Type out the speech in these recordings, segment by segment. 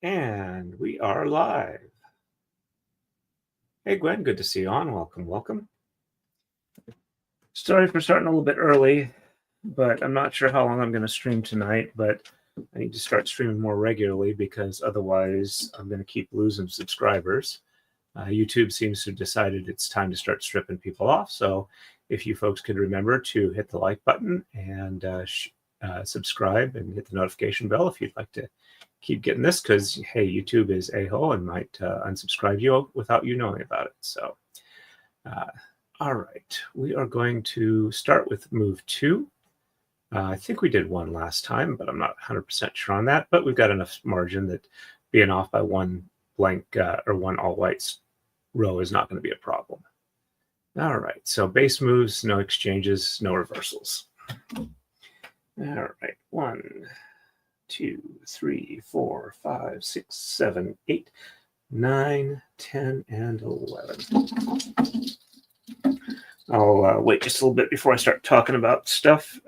And we are live. Hey, Gwen, good to see you on. Welcome, welcome. Sorry for starting a little bit early, but I'm not sure how long I'm going to stream tonight, but I need to start streaming more regularly because otherwise I'm going to keep losing subscribers. YouTube seems to have decided it's time to start stripping people off. So if you folks could remember to hit the like button and subscribe and hit the notification bell if you'd like to keep getting this, because hey, YouTube is a-hole and might unsubscribe you without you knowing about it. So all right, we are going to start with move 2. I think we did 1 last time, but I'm not 100% sure on that, but we've got enough margin that being off by 1 blank or 1 all whites row is not going to be a problem. All right, so base moves, no exchanges, no reversals. All right, 1, 2, 3, 4, 5, 6, 7, 8, 9, 10, and 11. I'll wait just a little bit before I start talking about stuff.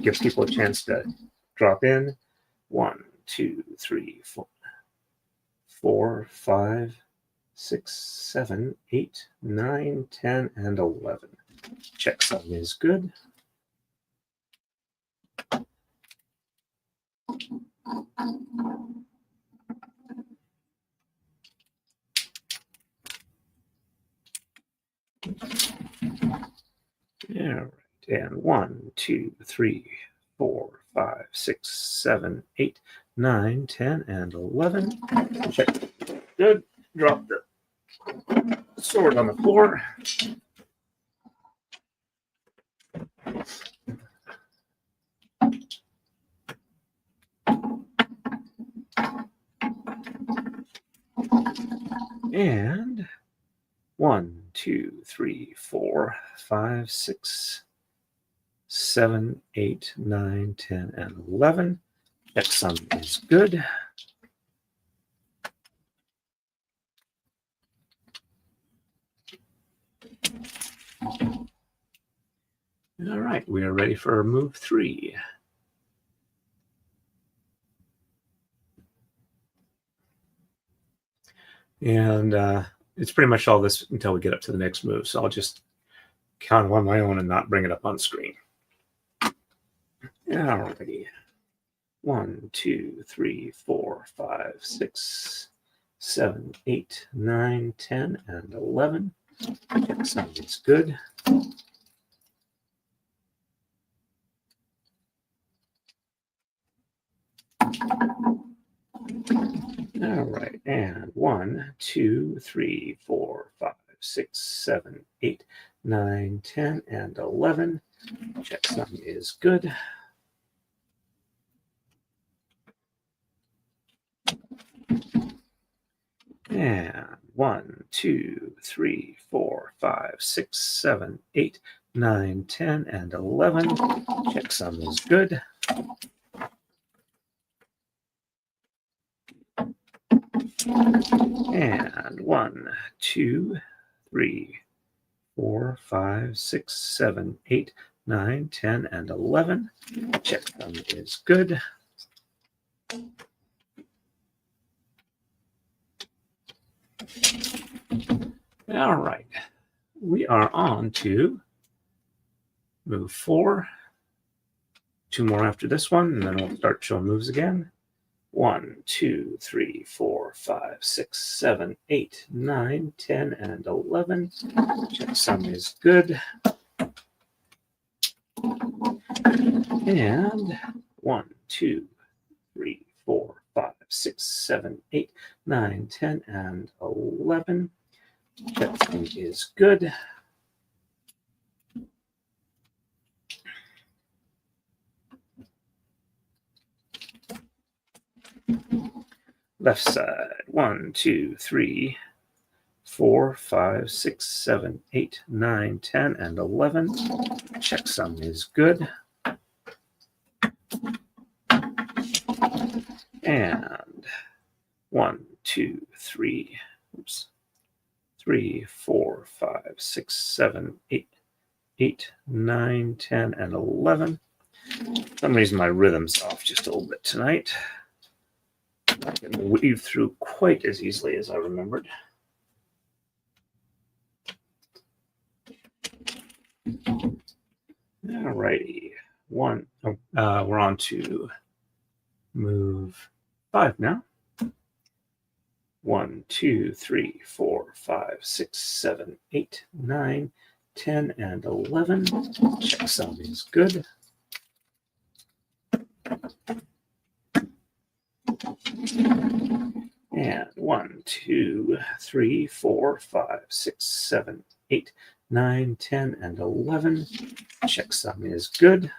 Give people a chance to drop in. 1, 2, 3, 4, 5, 6, 7, 8, 9, 10, and 11. Checksum is good. All right, and 1, 2, 3, 4, 5, 6, 7, 8, 9, 10, and 11. Check. Good. Drop the sword on the floor. And 1, 2, 3, 4, 5, 6, 7, 8, 9, 10, and 11. Checksum is good. All right, we are ready for move 3. And it's pretty much all this until we get up to the next move. So I'll just count on my own and not bring it up on screen. Alrighty. 1, 2, 3, 4, 5, 6, 7, 8, 9, 10, and 11. Checksum is good. All right, and 1, 2, 3, 4, 5, 6, 7, 8, 9, 10, and 11. Checksum is good. And 1, 2, 3, 4, 5, 6, 7, 8, 9, 10, and 11. Checksum is good. And 1, 2, 3, 4, 5, 6, 7, 8, 9, 10, and 11. Checksum is good. All right, we are on to move 4. 2 more after this one, and then we'll start showing moves again. 1, 2, 3, 4, 5, 6, 7, 8, 9, 10, and 11. Checksum is good. And 1, 2, 3, 4, 5, 6, 7, 8, 9, 10, and 11. Everything is good. Left side, 1, 2, 3, 4, 5, 6, 7, 8, 9, 10, and 11. Checksum is good. And 1, 2, 3, 3, 4, 5, 6, 7, 8, 9, 10, and 11. For some reason, my rhythm's off just a little bit tonight. I can weave through quite as easily as I remembered. Alrighty, we're on to move 5 now. 1, 2, 3, 4, 5, 6, 7, 8, 9, 10, and 11. Checksum is good. And 1, 2, 3, 4, 5, 6, 7, 8, 9, 10, and 11. Checksum is good.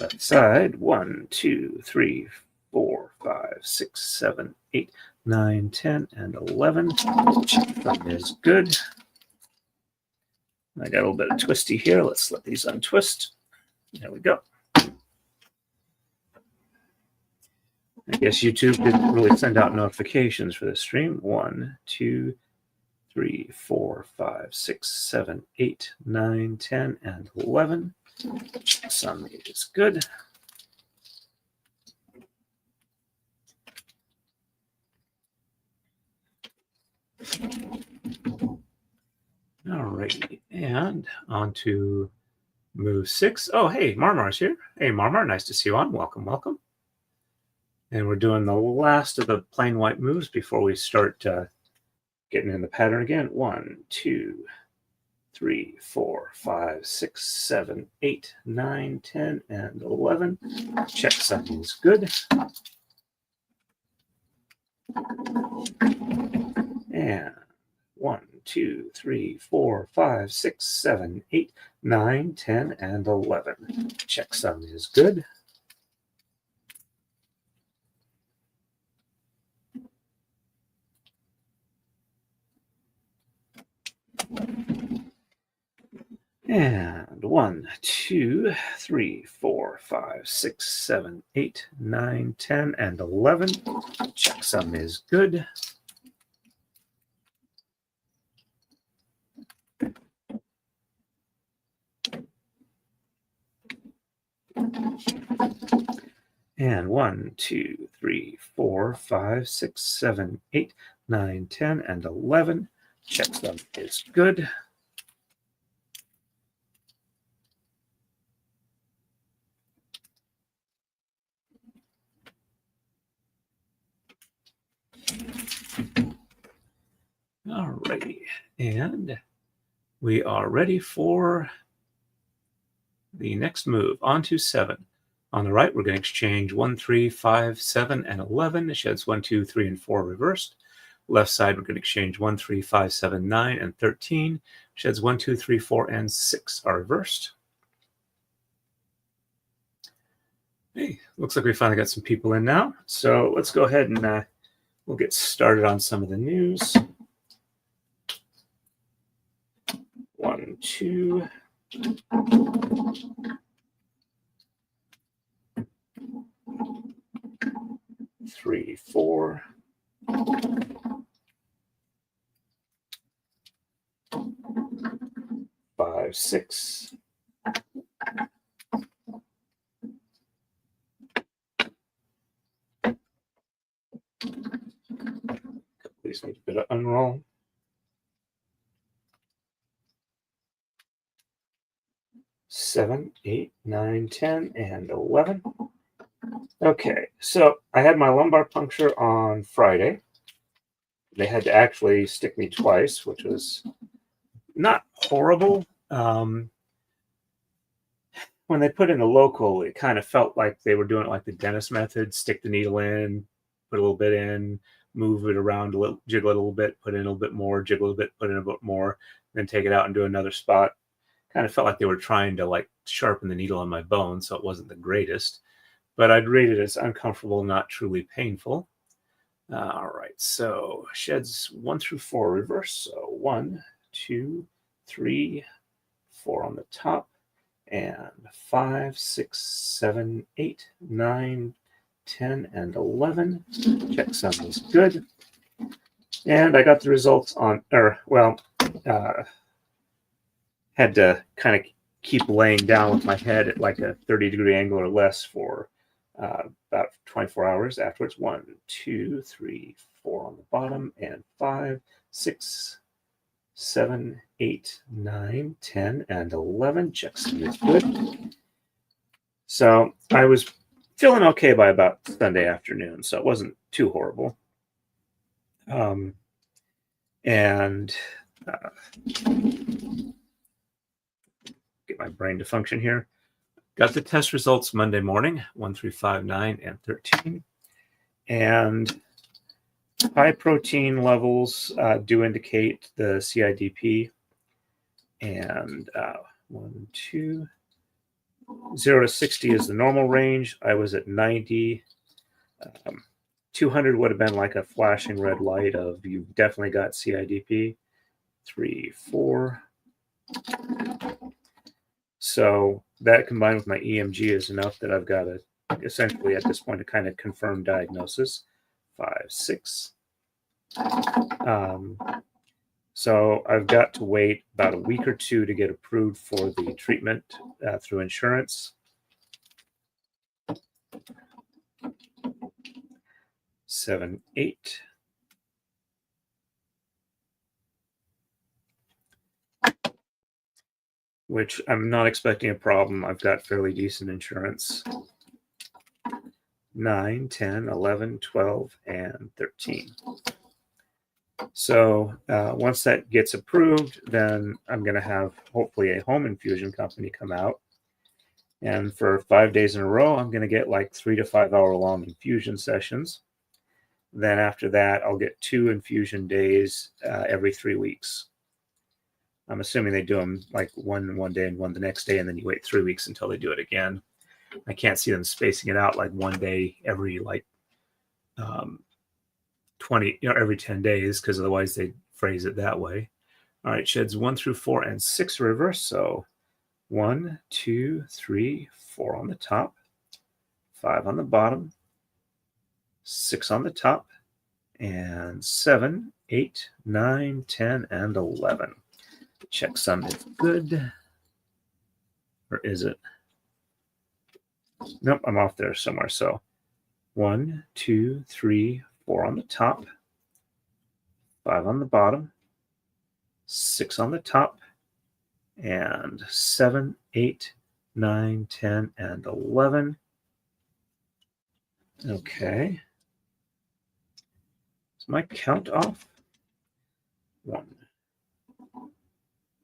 Left side, 1, 2, 3, 4, 5, 6, 7, 8, 9, 10, and 11. Checksum is good. I got a little bit of twisty here. Let's let these untwist. There we go. I guess YouTube didn't really send out notifications for this stream. 1, 2, 3, 4, 5, 6, 7, 8, 9, 10, and 11. Checksum is good. Alrighty, and on to move 6. Oh, hey, Marmar's here. Hey, Marmar, nice to see you on. Welcome, welcome. And we're doing the last of the plain white moves before we start getting in the pattern again. 1, 2, 3, 4, 5, 6, 7, 8, 9, 10, and 11. Checksum is good. And 1, 2, 3, 4, 5, 6, 7, 8, 9, 10, and 11. Checksum is good. And 1, 2, 3, 4, 5, 6, 7, 8, 9, 10, and 11. Checksum is good. And 1, 2, 3, 4, 5, 6, 7, 8, 9, 10, and 11. Checksum is good. Alrighty, and we are ready for the next move. On to 7. On the right, we're going to exchange 1, 3, 5, 7, and 11. It sheds 1, 2, 3, and 4 reversed. Left side, we're going to exchange 1, 3, 5, 7, 9, and 13. Sheds 1, 2, 3, 4, and 6 are reversed. Hey, looks like we finally got some people in now. So let's go ahead and we'll get started on some of the news. 1, 2. 3, 4. 5, 6. These need a bit of unroll. 7, 8, 9, 10, and 11. Okay, so I had my lumbar puncture on Friday. They had to actually stick me twice, which was not horrible, When they put in the local, it kind of felt like they were doing it like the dentist method: stick the needle in, put a little bit in, move it around a little, jiggle it a little bit, put in a little bit more, jiggle a little bit, put in a bit more, then take it out and do another spot. Kind of felt like they were trying to like sharpen the needle on my bone, so it wasn't the greatest, but I'd rate it as uncomfortable, not truly painful. All right, so sheds 1 through 4 reverse. So 1, 2, 3, 4 on the top, and 5, 6, 7, 8, 9, 10, and 11. Checksum is good. And I got the results on, had to kind of keep laying down with my head at like a 30-degree angle or less for about 24 hours afterwards. 1, 2, 3, 4 on the bottom, and 5, 6, 7, 8, 9, 10, and 11. Checksum is good. So I was feeling okay by about Sunday afternoon, so it wasn't too horrible. And get my brain to function here. Got the test results Monday morning, 1 through 5, 9, and 13. And high protein levels do indicate the CIDP. And 1, 2, 0 to 60 is the normal range. I was at 90. 200 would have been like a flashing red light of you've definitely got CIDP. 3, 4. So that combined with my EMG is enough that I've got essentially at this point a kind of confirmed diagnosis. 5, 6. So I've got to wait about a week or two to get approved for the treatment through insurance. 7, 8. Which I'm not expecting a problem. I've got fairly decent insurance. 9, 10, 11, 12, and 13. So once that gets approved, then I'm going to have hopefully a home infusion company come out. And for 5 days in a row, I'm going to get like 3 to 5 hour long infusion sessions. Then after that, I'll get 2 infusion days every 3 weeks. I'm assuming they do them like one day and one the next day, and then you wait 3 weeks until they do it again. I can't see them spacing it out like one day every like 20, every 10 days, because otherwise they phrase it that way. All right, sheds 1 through 4 and 6 reverse. So 1, 2, 3, 4 on the top, 5 on the bottom, 6 on the top, and 7, 8, 9, 10, and 11. Checksum is good. Or is it? Nope, I'm off there somewhere. So 1, 2, 3, 4 on the top, 5 on the bottom, 6 on the top, and 7, 8, 9, 10, and 11. Okay. Is my count off?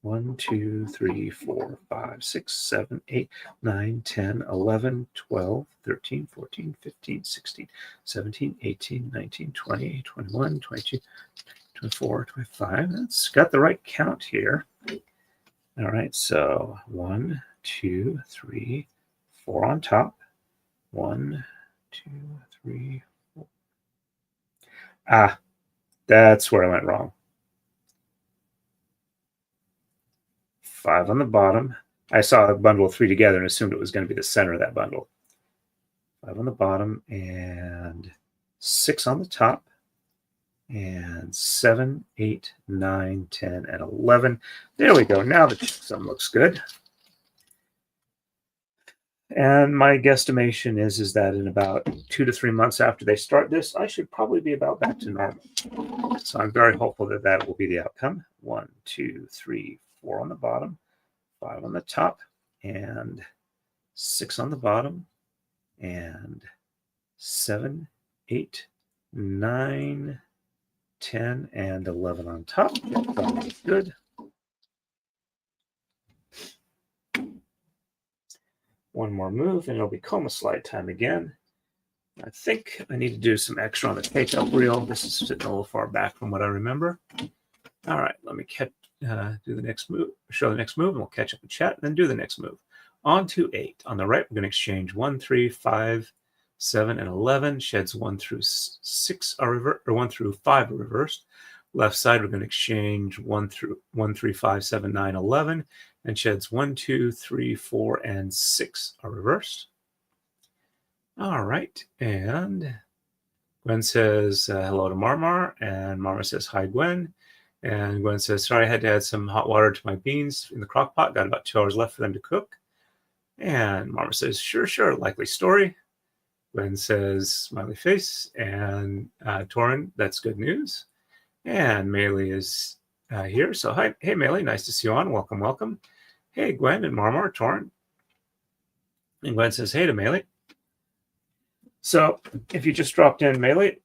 1, 2, 3, 4, 5, 6, 7, 8, 9, 10, 11, 12, 13, 14, 15, 16, 17, 18, 19, 20, 21, 22, 24, 25. That's got the right count here. All right, so 1, 2, 3, 4 on top. 1, 2, 3, 4. Ah, that's where I went wrong. 5 on the bottom. I saw a bundle of 3 together and assumed it was going to be the center of that bundle. 5 on the bottom and 6 on the top, and 7, 8, 9, 10, and 11. There we go. Now the checksum looks good. And my guesstimation is that in about 2 to 3 months after they start this, I should probably be about back to normal. So I'm very hopeful that that will be the outcome. 1, 2, 3, 4 on the bottom, 5 on the top, and 6 on the bottom, and 7, 8, 9, 10, and 11 on top. Good. One more move, and it'll be coma slide time again. I think I need to do some extra on the takeout reel. This is sitting a little far back from what I remember. All right, let me do the next move, show the next move, and we'll catch up in chat, and then do the next move. On to 8. On the right, we're going to exchange 1, 3, 5, 7, and 11. Sheds 1 through 6 are reversed, or 1 through 5 are reversed. Left side, we're going to exchange 1, 3, 5, 7, 9, 11. And sheds 1, 2, 3, 4, and 6 are reversed. All right, and Gwen says hello to Marmar, and Marmar says hi, Gwen. And Gwen says, sorry, I had to add some hot water to my beans in the crock pot. Got about 2 hours left for them to cook. And Marmar says, sure, likely story. Gwen says, smiley face. And Torin, that's good news. And Maylee is here. So, hi, hey, Maylee, nice to see you on. Welcome. Hey, Gwen and Marmar, Torin. And Gwen says, hey to Maylee. So, if you just dropped in, Maylee,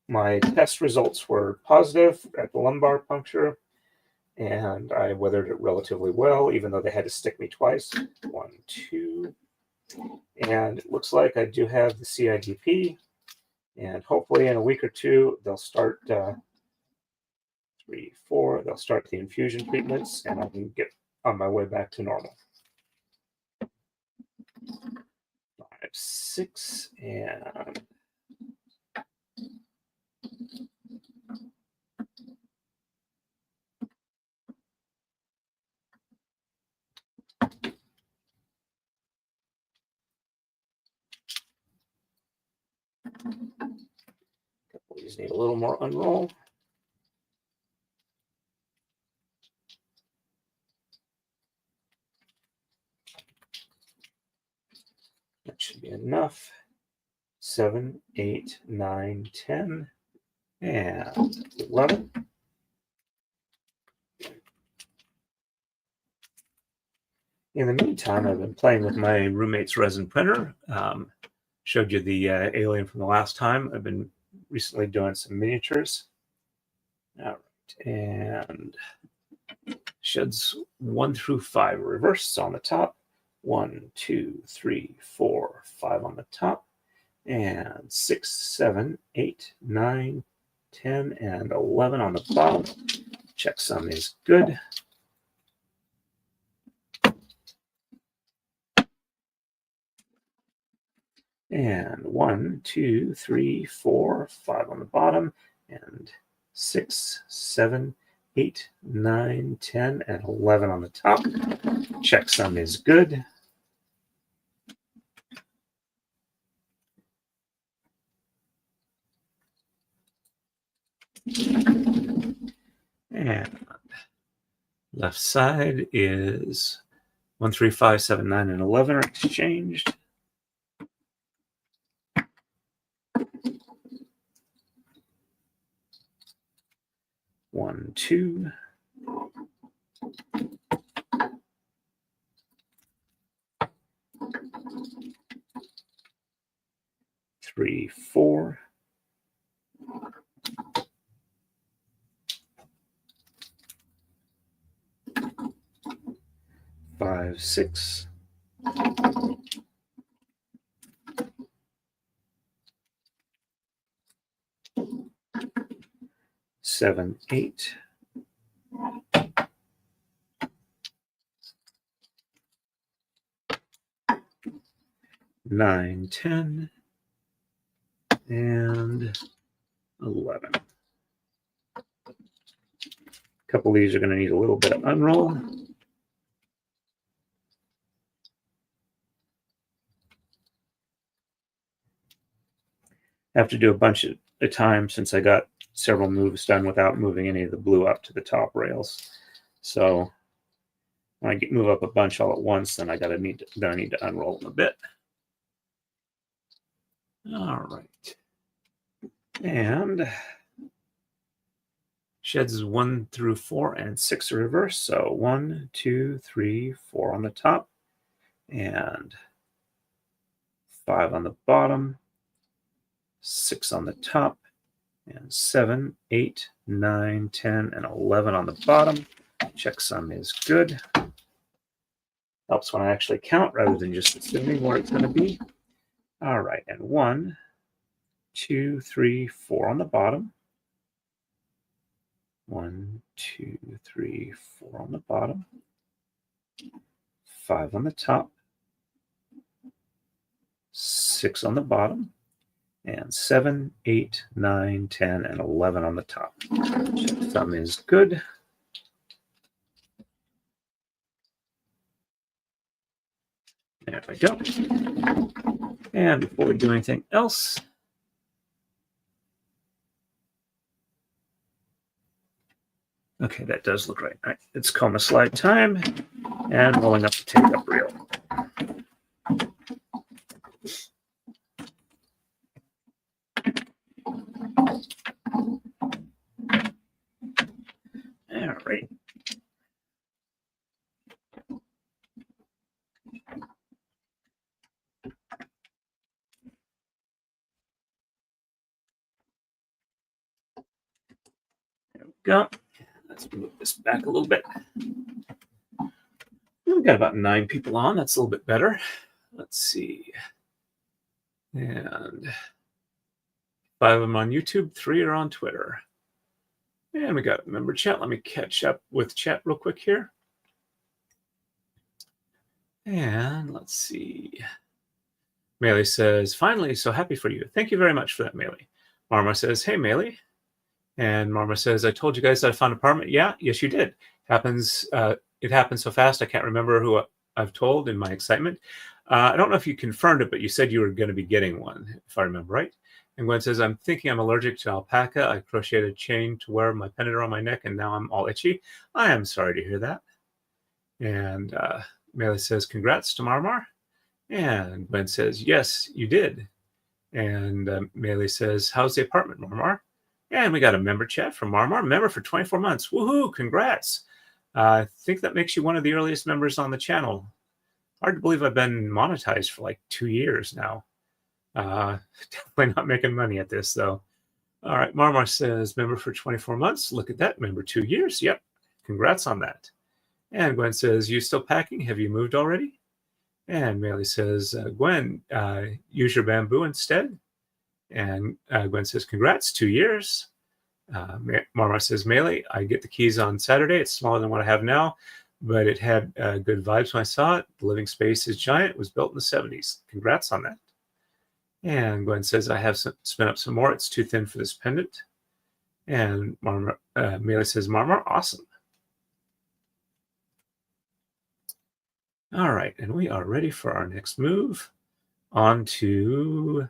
my test results were positive at the lumbar puncture, and I weathered it relatively well, even though they had to stick me twice. 1, 2. And it looks like I do have the CIDP, and hopefully in a week or two, they'll start 3, 4, they'll start the infusion treatments, and I can get on my way back to normal. 5, 6, and these need a little more unroll. That should be enough. 7, 8, 9, 10, and 11. In the meantime, I've been playing with my roommate's resin printer. Showed you the alien from the last time. I've been recently doing some miniatures. All right, and sheds 1 through 5 reversed on the top. 1, 2, 3, 4, 5 on the top. And 6, 7, 8, 9, 10, and 11 on the bottom. Checksum is good. And 1, 2, 3, 4, 5 on the bottom, and 6, 7, 8, 9, 10, and 11 on the top. Checksum is good. And left side is 1, 3, 5, 7, 9, and 11 are exchanged. One, 2. 3, 4. 5, 6. 7, 8. 9, 10, and 11. A couple of these are going to need a little bit of unroll. I have to do a bunch at a time since I got several moves done without moving any of the blue up to the top rails. So when I move up a bunch all at once, then I need to unroll them a bit. All right. And sheds 1 through 4 and 6 are reversed. So 1, 2, 3, 4 on the top, and 5 on the bottom, 6 on the top, and 7, 8, 9, 10, and 11 on the bottom. Checksum is good. Helps when I actually count rather than just assuming where it's going to be. All right, and 1, 2, 3, 4 on the bottom. 1, 2, 3, 4 on the bottom. 5 on the top. 6 on the bottom. And 7, 8, 9, 10, and 11 on the top. Thumb is good. There we go. And before we do anything else, okay, that does look right. All right, it's coma slide time and rolling up the take-up reel. All right. There we go. Let's move this back a little bit. We've got about 9 people on. That's a little bit better. Let's see. And 5 of them on YouTube, 3 are on Twitter. And we got a member chat. Let me catch up with chat real quick here. And let's see. Melee says, finally, so happy for you. Thank you very much for that, Melee. Marma says, hey, Melee. And Marma says, I told you guys that I found an apartment. Yeah, yes, you did. It happened so fast, I can't remember who I've told in my excitement. I don't know if you confirmed it, but you said you were going to be getting one, if I remember right. And Gwen says, I'm thinking I'm allergic to alpaca. I crocheted a chain to wear my pendant around my neck, and now I'm all itchy. I am sorry to hear that. And Melee says, congrats to Marmar. And Gwen says, yes, you did. And Melee says, how's the apartment, Marmar? And we got a member chat from Marmar, member for 24 months. Woohoo, congrats. I think that makes you one of the earliest members on the channel. Hard to believe I've been monetized for like 2 years now. Definitely not making money at this, though. All right, Marmar says, member for 24 months. Look at that, member 2 years. Yep, congrats on that. And Gwen says, you still packing? Have you moved already? And Melee says, Gwen, use your bamboo instead. And Gwen says, congrats, 2 years. Marmar says, Melee, I get the keys on Saturday. It's smaller than what I have now, but it had good vibes when I saw it. The living space is giant. It was built in the 70s. Congrats on that. And Gwen says, I have spent up some more. It's too thin for this pendant. And Melee says, Marmar, awesome. All right, and we are ready for our next move. On to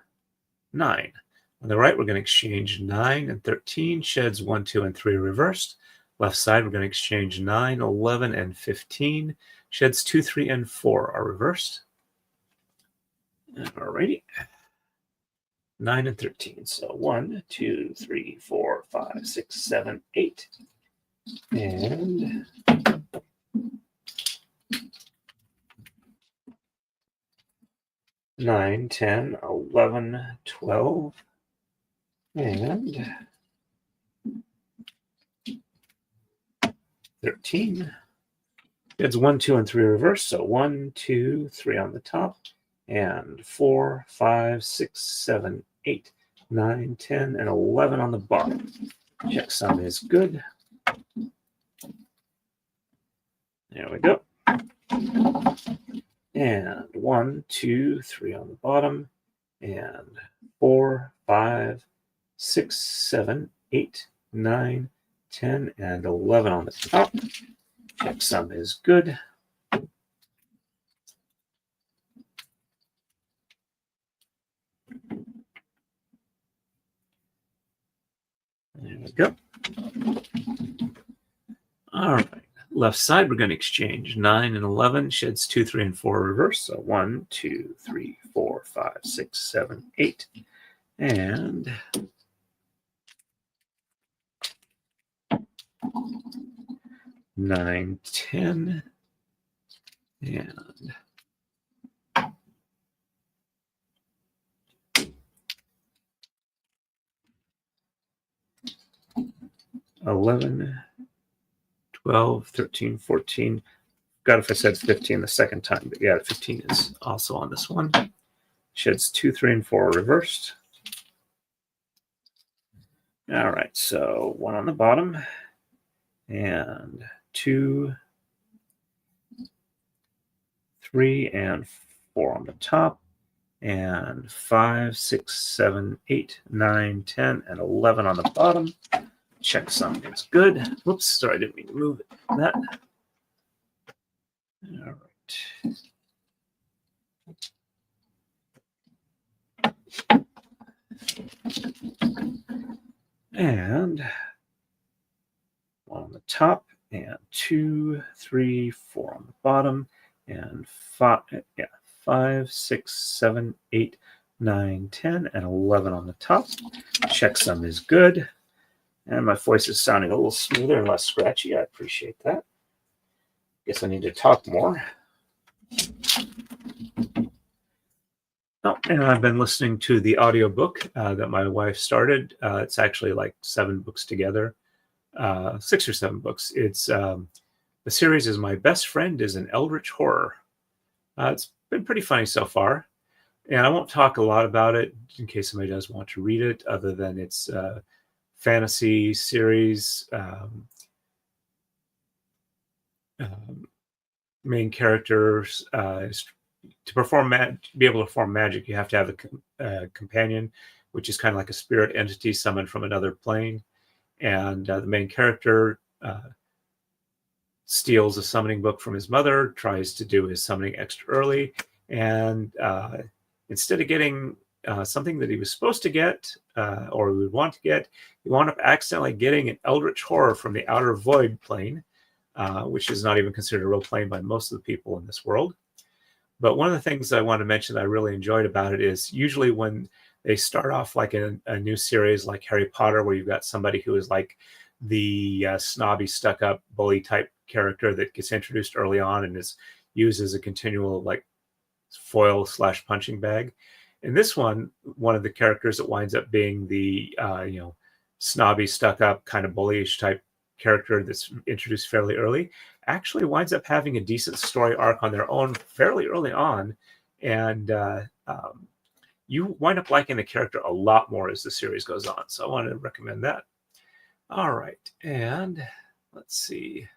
9. On the right, we're going to exchange 9 and 13, sheds 1, 2, and 3 reversed. Left side, we're going to exchange 9, 11, and 15. Sheds 2, 3, and 4 are reversed. All righty. 9 and 13. So 1, 2, 3, 4, 5, 6, 7, 8. And 9, 10, 11, 12, and 13. It's 1, 2, and 3 reverse. So 1, 2, 3 on the top, and 4, 5, 6, 7, 8, 9, 10, and 11 on the bottom. Checksum is good. There we go. And 1, 2, 3 on the bottom, and 4, 5, 6, 7, 8, 9, 10, and 11 on the top. Checksum is good. There we go. All right. Left side, we're going to exchange 9 and 11, sheds 2, 3, and 4 reverse. So 1, 2, 3, 4, 5, 6, 7, 8. And 9, 10, and 11, 12, 13, 14, forgot if I said 15 the second time, but yeah, 15 is also on this one. Sheds 2, 3, and 4 reversed. All right, so 1 on the bottom, and 2, 3, and 4 on the top, and 5, 6, 7, 8, 9, 10, and 11 on the bottom. Checksum is good. Whoops, sorry, I didn't mean to move that. All right. And 1 on the top, and 2, 3, 4 on the bottom, and 5, 6, 7, 8, 9, 10, and 11 on the top. Checksum is good. And my voice is sounding a little smoother and less scratchy. I appreciate that. Guess I need to talk more. Oh, and I've been listening to the audiobook that my wife started. It's actually like 7 books together, 6 or 7 books. It's the series is My Best Friend is an Eldritch Horror. It's been pretty funny so far. And I won't talk a lot about it in case somebody does want to read it, other than it's fantasy series. Main characters to be able to perform magic, you have to have a companion, which is kind of like a spirit entity summoned from another plane. And the main character steals a summoning book from his mother, tries to do his summoning extra early, and instead of getting something that he was supposed to get or he would want to get, he wound up accidentally getting an Eldritch Horror from the outer void plane, which is not even considered a real plane by most of the people in this world. But one of the things I want to mention that I really enjoyed about it is usually when they start off like a new series like Harry Potter, where you've got somebody who is like the snobby, stuck-up bully type character that gets introduced early on and is used as a continual like foil / punching bag. In this one of the characters that winds up being the snobby, stuck-up kind of bullyish type character that's introduced fairly early actually winds up having a decent story arc on their own fairly early on, and you wind up liking the character a lot more as the series goes on. So I wanted to recommend that. All right, and let's see.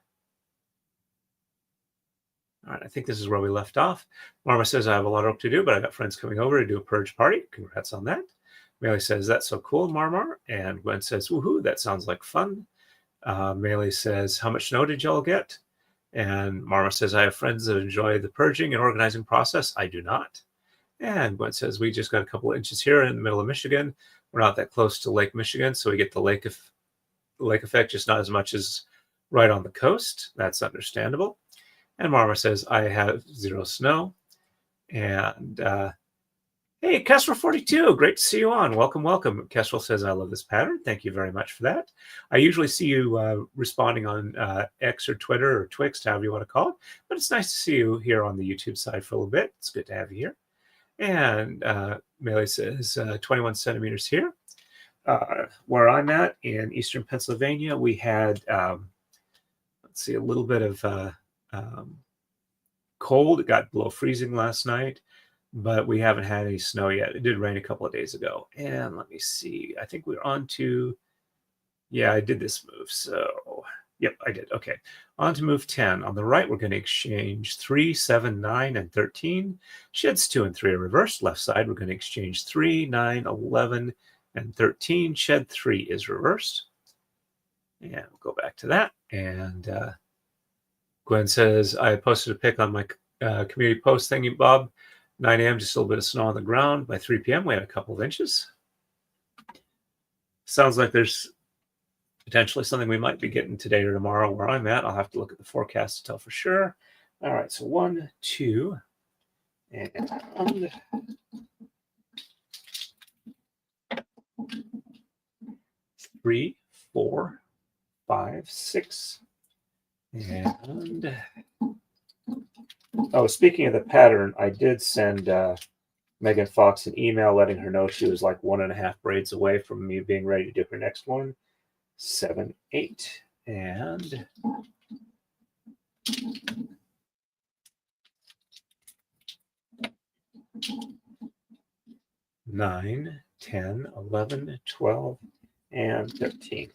All right, I think this is where we left off. Marma says, I have a lot of work to do, but I got friends coming over to do a purge party. Congrats on that. Melee says, that's so cool, Marmar. And Gwen says, woohoo, that sounds like fun. Melee says, how much snow did y'all get? And Marma says, I have friends that enjoy the purging and organizing process. I do not. And Gwen says, we just got a couple of inches here in the middle of Michigan. We're not that close to Lake Michigan, so we get the lake effect, just not as much as right on the coast. That's understandable. And Marma says, I have 0 snow. And hey, Kestrel42, great to see you on. Welcome, welcome. Kestrel says, I love this pattern. Thank you very much for that. I usually see you responding on X or Twitter or Twixt, however you want to call it. But it's nice to see you here on the YouTube side for a little bit. It's good to have you here. And Melee says, 21 centimeters here. Where I'm at in eastern Pennsylvania, we had, let's see, a little bit of cold. It got below freezing last night, but we haven't had any snow yet. It did rain a couple of days ago. And let me see. I think we're on to, yeah, I did this move. So, yep, I did. Okay. On to move 10. On the right, we're going to exchange 3, 7, 9, and 13. Sheds 2 and 3 are reversed. Left side, we're going to exchange 3, 9, 11, and 13. Shed 3 is reversed. And we'll go back to that. And Gwen says, I posted a pic on my community post thingy, Bob. 9 a.m., just a little bit of snow on the ground. By 3 p.m., we had a couple of inches. Sounds like there's potentially something we might be getting today or tomorrow where I'm at. I'll have to look at the forecast to tell for sure. All right, so 1, 2, and 3, 4, 5, 6, and oh, speaking of the pattern, I did send Megan Fox an email letting her know she was like 1.5 braids away from me being ready to do her next one. 7, 8, and 9, 10, 11, 12, and 13.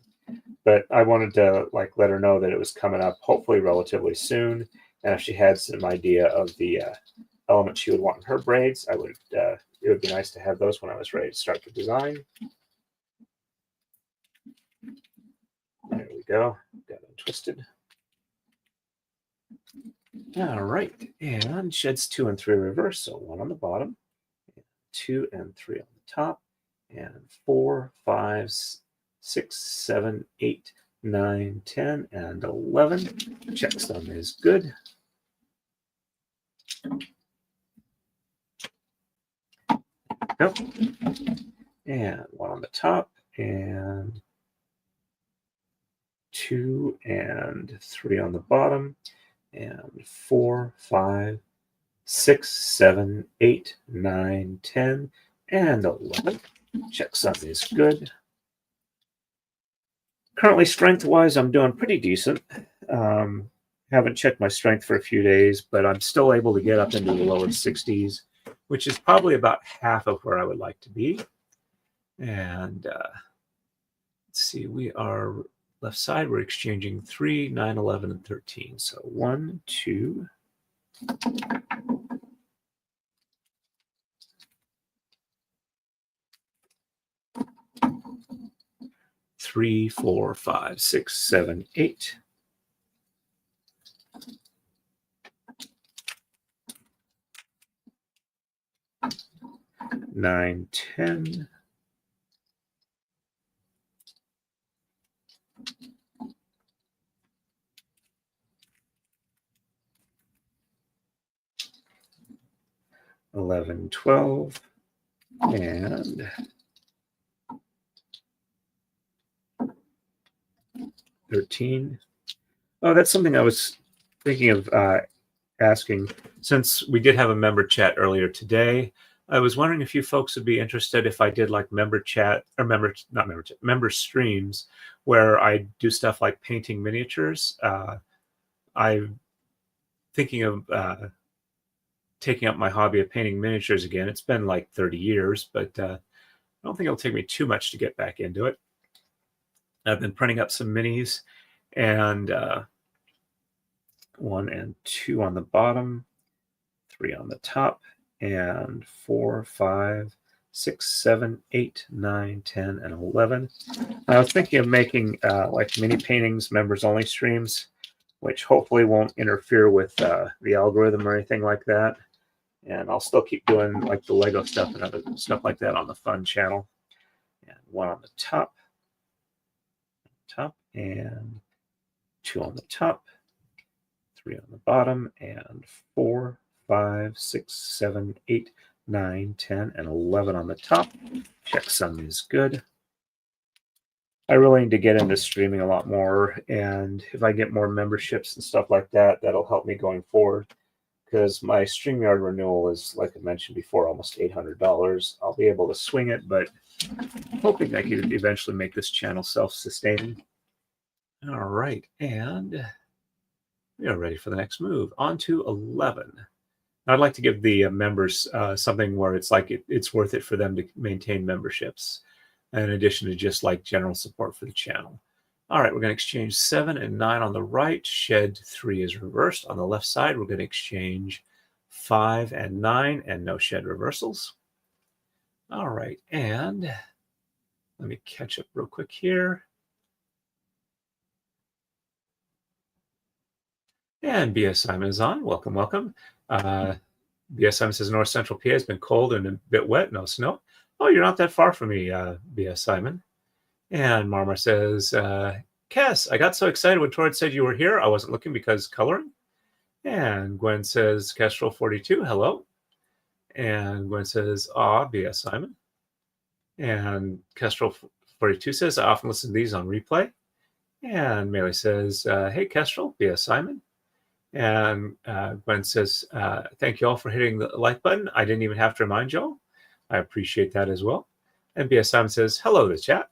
But I wanted to like let her know that it was coming up hopefully relatively soon. And if she had some idea of the elements she would want in her braids, I would it would be nice to have those when I was ready to start the design. There we go. Got them twisted. All right, and sheds 2 and 3 reverse, so 1 on the bottom, 2 and 3 on the top, and 4, 5, 6, 7, 8, 9, 10, and 11. Checksum is good. Nope. And 1 on the top, and 2 and 3 on the bottom, and 4, 5, 6, 7, 8, 9, 10, and 11. Checksum is good. Currently, strength-wise, I'm doing pretty decent. Haven't checked my strength for a few days, but I'm still able to get up into the lower 60s, which is probably about half of where I would like to be. And let's see, we are left side, we're exchanging 3, 9, 11, and 13. So 1, 2, 3, 4, 5, 6, 7, 8. 9, 10. 11, 12, and 13. Oh, that's something I was thinking of asking. Since we did have a member chat earlier today, I was wondering if you folks would be interested if I did like member chat or member streams where I do stuff like painting miniatures. I'm thinking of taking up my hobby of painting miniatures again. It's been like 30 years, but I don't think it'll take me too much to get back into it. I've been printing up some minis, and 1 and 2 on the bottom, 3 on the top, and 4, 5, 6, 7, 8, 9, 10, and 11. I was thinking of making like mini paintings, members only streams, which hopefully won't interfere with the algorithm or anything like that. And I'll still keep doing like the Lego stuff and other stuff like that on the fun channel. And 1 on the top, and 2 on the top, 3 on the bottom, and 4, 5, 6, 7, 8, 9, 10, and 11 on the top. Checksum is good. I really need to get into streaming a lot more, and if I get more memberships and stuff like that, that'll help me going forward. Because my StreamYard renewal is, like I mentioned before, almost $800. I'll be able to swing it, but I'm hoping I can eventually make this channel self-sustaining. All right, and we are ready for the next move. On to 11. I'd like to give the members something where it's like it's worth it for them to maintain memberships, in addition to just like general support for the channel. All right, we're going to exchange 7 and 9 on the right. Shed 3 is reversed. On the left side, we're going to exchange 5 and 9 and no shed reversals. All right, and let me catch up real quick here. And B.S. Simon is on. Welcome, welcome. B.S. Simon says North Central PA has been cold and a bit wet, no snow. Oh, you're not that far from me, B.S. Simon. And Marmar says, Cass, I got so excited when Torrid said you were here. I wasn't looking because coloring. And Gwen says, Kestrel 42, hello. And Gwen says, B.S. Simon. And Kestrel 42 says, I often listen to these on replay. And Melee says, hey, Kestrel, B.S. Simon. And Gwen says, thank you all for hitting the like button. I didn't even have to remind you all. I appreciate that as well. And B.S. Simon says, hello to chat.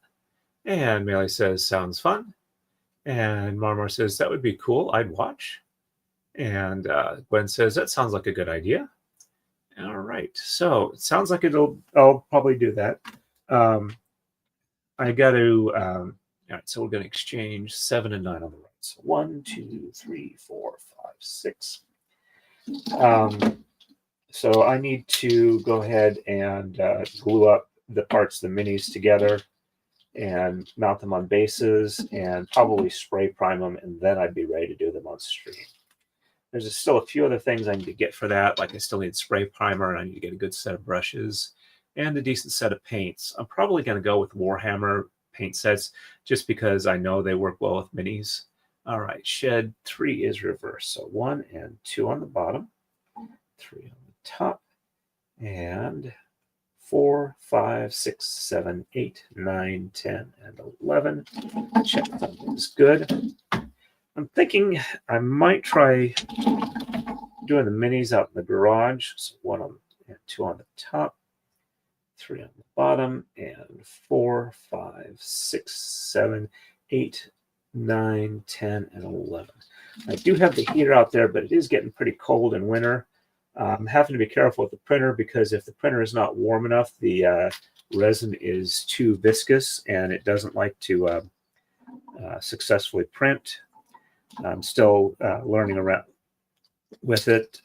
And Melee says, sounds fun. And Marmar says, that would be cool. I'd watch. And Gwen says, that sounds like a good idea. All right, so it sounds like I'll probably do that. I got to. All right, so we're going to exchange 7 and 9 on the right. So 1, 2, 3, 4, 5, 6. So I need to go ahead and glue up the parts of the minis together and mount them on bases and probably spray prime them, and then I'd be ready to do them on stream. There's still a few other things I need to get for that, like I still need spray primer, and I need to get a good set of brushes and a decent set of paints. I'm probably going to go with Warhammer paint sets just because I know they work well with minis. All right, shed 3 is reversed, so 1 and 2 on the bottom, 3 on the top, and 4, 5, 6, 7, 8, 9, 10, and 11. Check that is good. I'm thinking I might try doing the minis out in the garage. So 1 and 2 on the top, 3 on the bottom, and 4, 5, 6, 7, 8, 9, 10, and 11. I do have the heater out there, but it is getting pretty cold in winter. I'm having to be careful with the printer because if the printer is not warm enough, the resin is too viscous and it doesn't like to successfully print. I'm still learning around with it.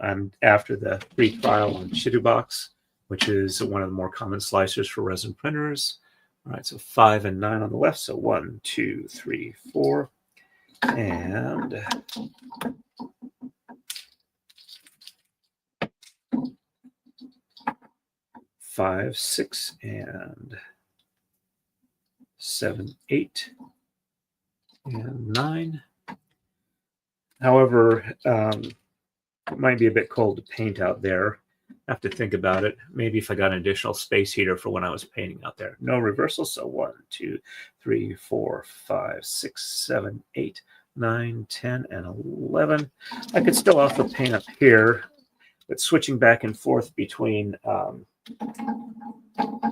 I'm after the free trial on Shittybox, which is one of the more common slicers for resin printers. All right, so 5 and 9 on the left. So 1, 2, 3, 4, and 5, 6, and 7, 8, and 9. However, it might be a bit cold to paint out there. I have to think about it. Maybe if I got an additional space heater for when I was painting out there. No reversal, so 1, 2, 3, 4, 5, 6, 7, 8, 9, 10, and 11. I could still also paint up here, but switching back and forth between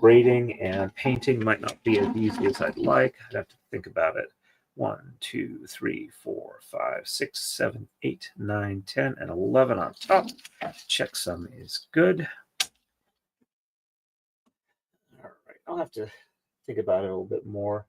braiding and painting might not be as easy as I'd like. I'd have to think about it. 1, 2, 3, 4, 5, 6, 7, 8, 9, 10, and 11 on top. Checksum is good. All right, I'll have to think about it a little bit more.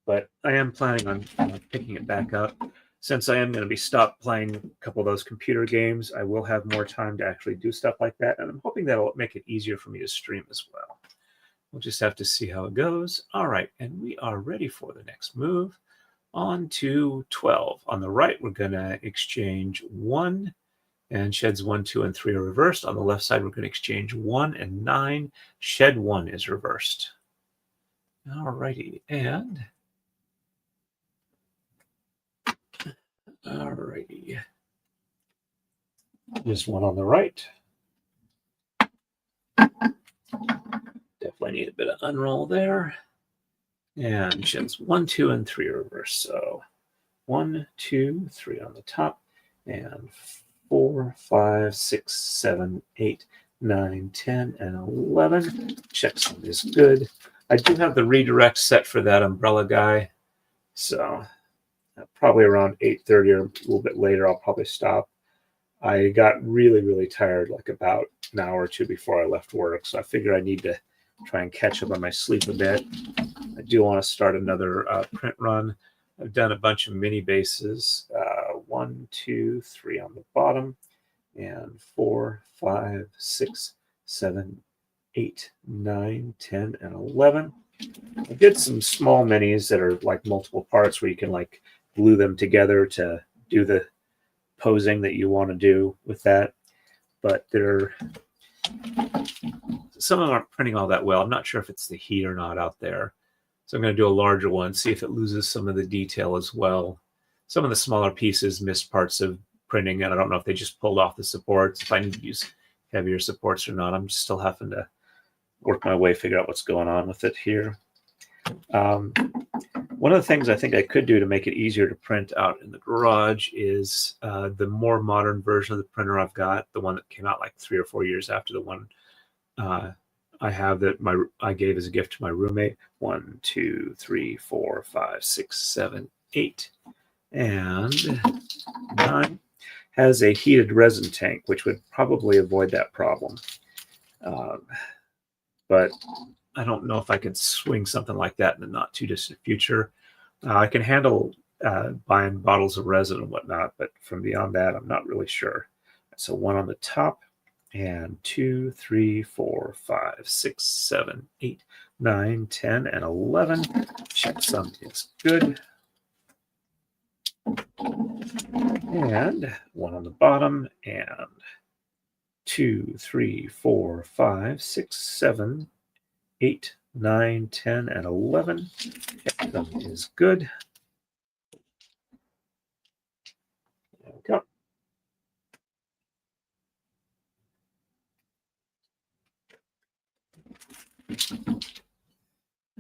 But I am planning on picking it back up. Since I am going to be stopped playing a couple of those computer games, I will have more time to actually do stuff like that. And I'm hoping that'll make it easier for me to stream as well. We'll just have to see how it goes. All right, and we are ready for the next move. On to 12. On the right, we're going to exchange 1, and sheds 1, 2, and 3 are reversed. On the left side, we're going to exchange 1 and 9. Shed 1 is reversed. All righty, and all righty. Just 1 on the right. Definitely need a bit of unroll there. And sheds 1, 2, and 3 are reversed. So 1, 2, 3 on the top, and 4, 5, 6, 7, 8, 9, 10, and 11. Checksum is good. I do have the redirect set for that umbrella guy. So probably around 8:30 or a little bit later, I'll probably stop. I got really, really tired like about an hour or two before I left work. So I figure I need to try and catch up on my sleep a bit. I do want to start another print run. I've done a bunch of mini bases. 1, 2, 3 on the bottom, and 4, 5, 6, 7, 8, 9, 10, and 11. I did some small minis that are like multiple parts where you can like glue them together to do the posing that you want to do with that. But some of them aren't printing all that well. I'm not sure if it's the heat or not out there. So I'm going to do a larger one, see if it loses some of the detail as well. Some of the smaller pieces missed parts of printing, and I don't know if they just pulled off the supports, if I need to use heavier supports or not. I'm just still having to work my way, figure out what's going on with it here. One of the things I think I could do to make it easier to print out in the garage is the more modern version of the printer I've got, the one that came out like 3 or 4 years after the one I have that I gave as a gift to my roommate. 1, 2, 3, 4, 5, 6, 7, 8. And 9 has a heated resin tank, which would probably avoid that problem. But I don't know if I can swing something like that in the not too distant future. I can handle buying bottles of resin and whatnot, but from beyond that, I'm not really sure. So 1 on the top, and 2, 3, 4, 5, 6, 7, 8, 9, 10, and 11. Checksum is good. And 1 on the bottom, and 2, 3, 4, 5, 6, 7, 8, 9, 10, and 11. Checksum is good. There we go.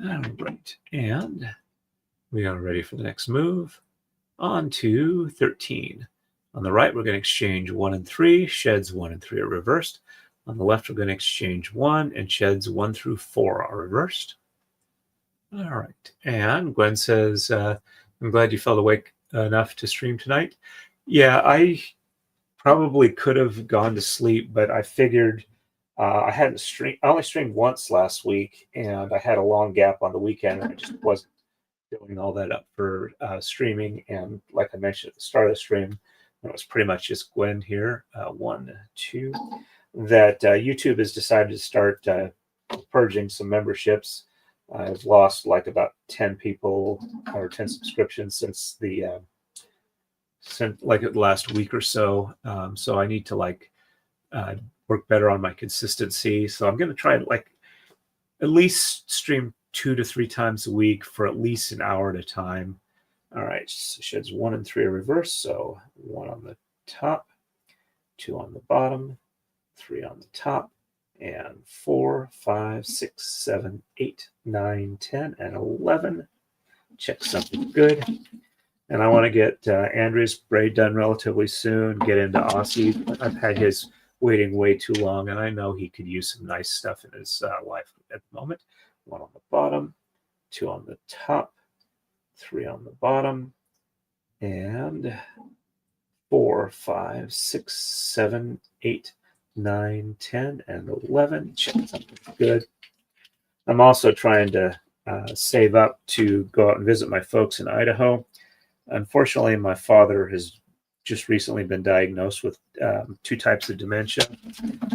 All right, and we are ready for the next move. On to 13. On the right, we're going to exchange 1 and 3. Sheds 1 and 3 are reversed. On the left, we're going to exchange 1, and sheds 1 through 4 are reversed. All right. And Gwen says, I'm glad you felt awake enough to stream tonight. Yeah, I probably could have gone to sleep, but I figured I hadn't streamed. I only streamed once last week, and I had a long gap on the weekend, and I just wasn't doing all that up for streaming. And like I mentioned at the start of the stream, it was pretty much just Gwen here. 1, 2. That YouTube has decided to start purging some memberships. I've lost like about 10 people or 10 subscriptions since the last week or so. So I need to work better on my consistency. So I'm going to try at least stream 2 to 3 times a week for at least an hour at a time. All right, sheds 1 and 3 are reversed. So 1 on the top, 2 on the bottom, 3 on the top, and 4, 5, 6, 7, 8, 9, 10, and 11. Check something good. And I want to get Andrea's braid done relatively soon, get into Aussie. I've had his waiting way too long, and I know he could use some nice stuff in his life at the moment. 1 on the bottom, 2 on the top, 3 on the bottom, and 4, 5, 6, 7, 8, 9, 10, and 11. Check something good. I'm also trying to save up to go out and visit my folks in Idaho. Unfortunately, my father has just recently been diagnosed with 2 types of dementia.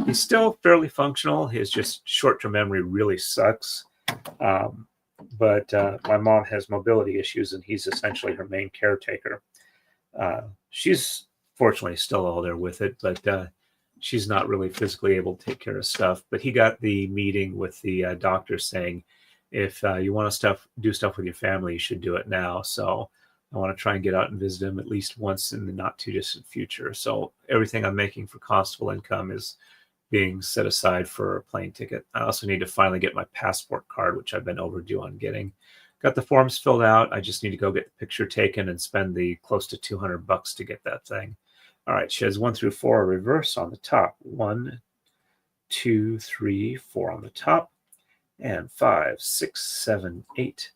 He's still fairly functional. His just short-term memory really sucks. But my mom has mobility issues, and he's essentially her main caretaker. She's fortunately still all there with it, but she's not really physically able to take care of stuff. But he got the meeting with the doctor saying, if you want to do stuff with your family, you should do it now. So I want to try and get out and visit him at least once in the not too distant future. So everything I'm making for costable income is being set aside for a plane ticket. I also need to finally get my passport card, which I've been overdue on getting. Got the forms filled out. I just need to go get the picture taken and spend the close to $200 to get that thing. All right, sheds 1 through 4 are reversed on the top. 1, 2, 3, 4 on the top, and 5, 6, 7, 8,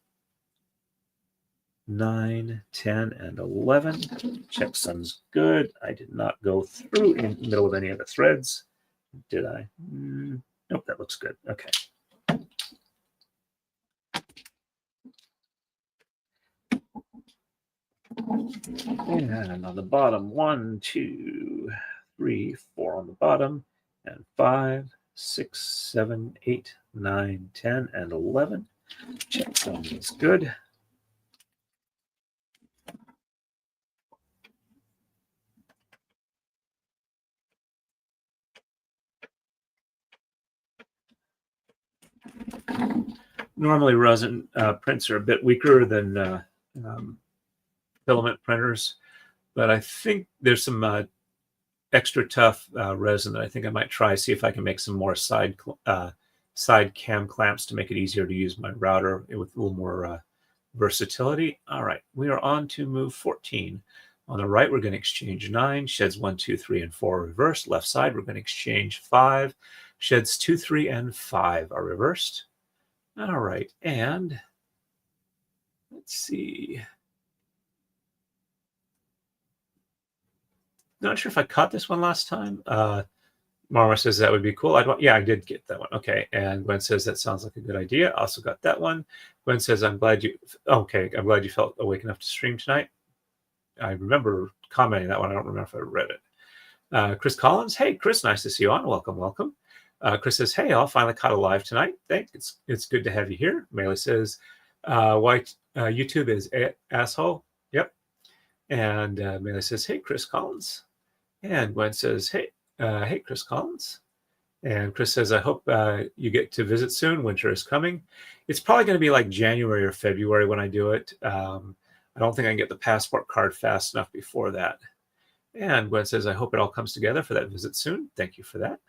9, 10, and 11. Checksum's good. I did not go through in the middle of any of the threads. Did I? Nope, that looks good. Okay. And on the bottom, 1, 2, 3, 4 on the bottom, and 5, 6, 7, 8, 9, 10, and 11. Checksum is good. Normally, resin prints are a bit weaker than filament printers, but I think there's some extra tough resin that I think I might try, see if I can make some more side cam clamps to make it easier to use my router with a little more versatility. All right, we are on to move 14. On the right, we're going to exchange 9. Sheds 1, 2, 3, and 4 are reversed. Left side, we're going to exchange 5. Sheds 2, 3, and 5 are reversed. All right, and let's see. not sure if I caught this one last time. Marma says that would be cool. Yeah, I did get that one. Okay. And Gwen says that sounds like a good idea. Also got that one. Gwen says, I'm glad you felt awake enough to stream tonight. I remember commenting that one. I don't remember if I read it. Chris Collins. Hey, Chris, nice to see you on. Welcome. Chris says, hey, I'll finally caught alive tonight. Thanks. It's good to have you here. Melee says, YouTube is asshole. Yep. And Melee says, hey, Chris Collins. And Gwen says, hey, Chris Collins. And Chris says, I hope you get to visit soon. Winter is coming. It's probably going to be like January or February when I do it. I don't think I can get the passport card fast enough before that. And Gwen says, I hope it all comes together for that visit soon. Thank you for that.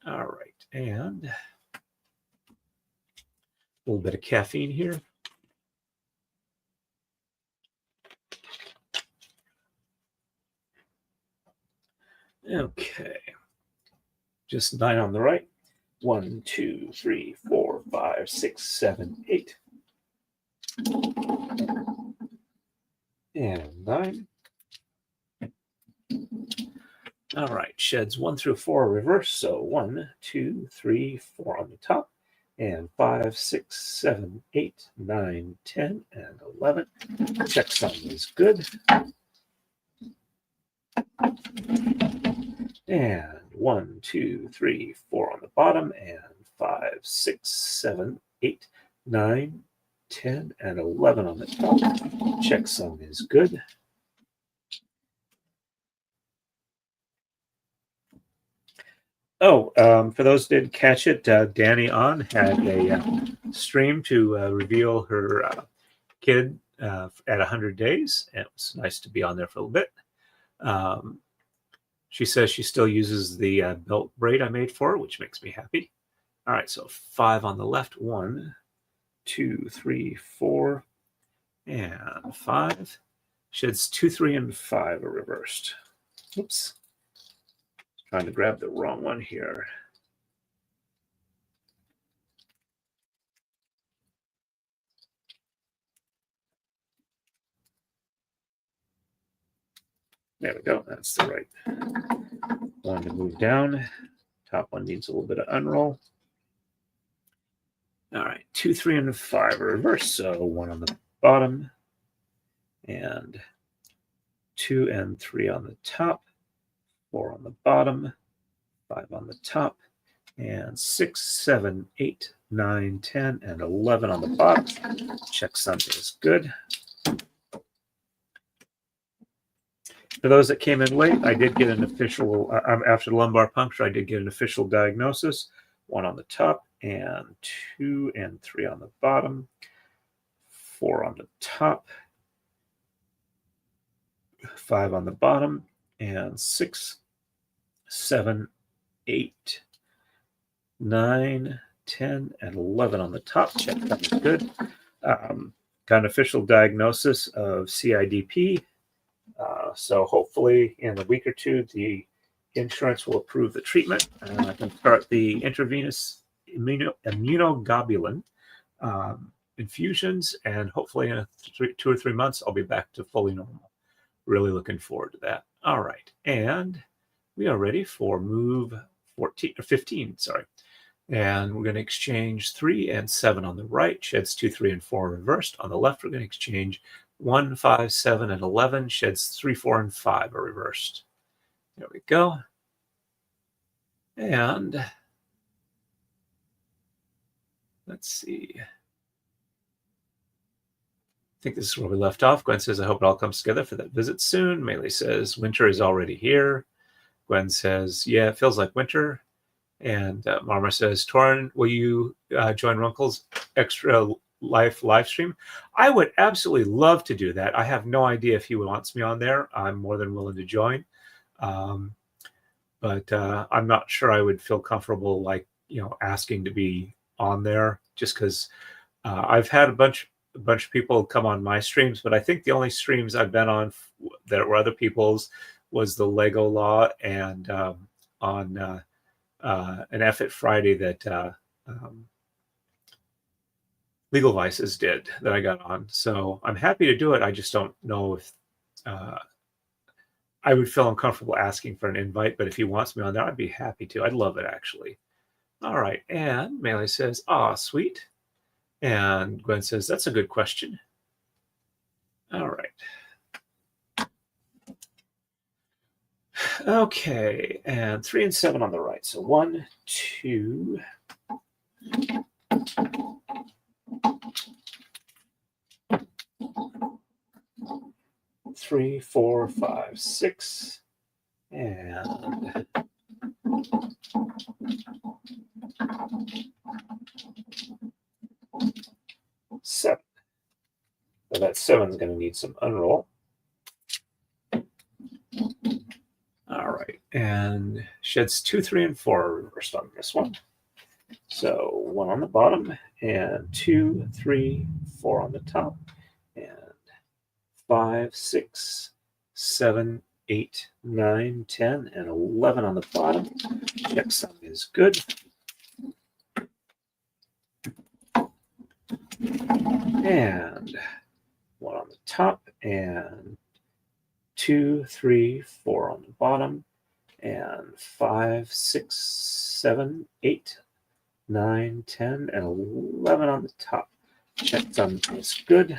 All right. And a little bit of caffeine here. Okay. Just 9 on the right. 1, 2, 3, 4, 5, 6, 7, 8. And 9. All right, sheds 1 through 4 are reverse. So 1, 2, 3, 4 on the top. And 5, 6, 7, 8, 9, 10, and 11. Checksum is good. And 1, 2, 3, 4 on the bottom, and 5, 6, 7, 8, 9, 10, and 11 on the top. Checksum is good. Oh, for those who didn't catch it, Danny On had a stream to reveal her kid at 100 days. And it was nice to be on there for a little bit. She says she still uses the belt braid I made for her, which makes me happy. All right, so 5 on the left. 1, 2, 3, 4, and 5. Sheds 2, 3, and 5 are reversed. Oops. Trying to grab the wrong one here. There we go. That's the right one to move down. Top one needs a little bit of unroll. All right, 2, 3, and 5 are reversed. So 1 on the bottom, and 2 and 3 on the top, 4 on the bottom, 5 on the top, and 6, 7, 8, 9, 10, and 11 on the bottom. Checksum is good. For those that came in late, I did get an official, after the lumbar puncture, I did get an official diagnosis. 1 on the top, and 2 and 3 on the bottom, 4 on the top, 5 on the bottom, and 6, 7, 8, 9, 10, and 11 on the top. Check that is good. Got an official diagnosis of CIDP. So hopefully in a week or two, the insurance will approve the treatment, and I can start the intravenous immunoglobulin infusions, and hopefully in 2 or 3 months, I'll be back to fully normal. Really looking forward to that. All right, and we are ready for move 15, sorry. And we're going to exchange 3 and 7 on the right, sheds 2, 3, and 4 reversed. On the left, we're going to exchange 1, 5, 7, and 11, sheds 3, 4, and 5 are reversed. There we go. And let's see. I think this is where we left off. Gwen says, I hope it all comes together for that visit soon. Melee says, winter is already here. Gwen says, yeah, it feels like winter. And Marma says, Torin, will you join Runkle's extra live stream? I would absolutely love to do that. I have no idea if he wants me on there. I'm more than willing to join. But I'm not sure I would feel comfortable, like, asking to be on there, just because I've had a bunch of people come on my streams, but I think the only streams I've been on that were other people's was the Lego Law and on an F It Friday that Legal Vices did that I got on. So I'm happy to do it. I just don't know if I would feel uncomfortable asking for an invite, but if he wants me on there, I'd be happy to. I'd love it, actually. All right. And Melee says, "Ah, sweet." And Gwen says, "That's a good question." All right. Okay. And 3 and 7 on the right. So 1, 2, 3, 4, 5, 6, and 7. So that 7 is going to need some unroll. All right, and sheds 2, 3, and 4 reversed on this one. So 1 on the bottom, and 2, 3, 4 on the top, and 5, 6, 7, 8, 9, 10, and 11 on the bottom. Checksum is good. And 1 on the top, and 2, 3, 4 on the bottom, and 5, 6, 7, 8, 9, 10, and 11 on the top. Checksum is good.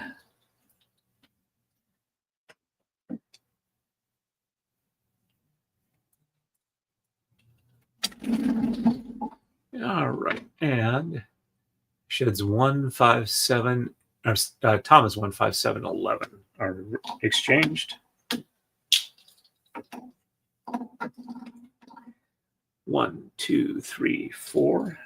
All right, and sheds 1, 5, 7. Tom is 1, 5, 7, 11 are exchanged. 1, 2, 3, 4.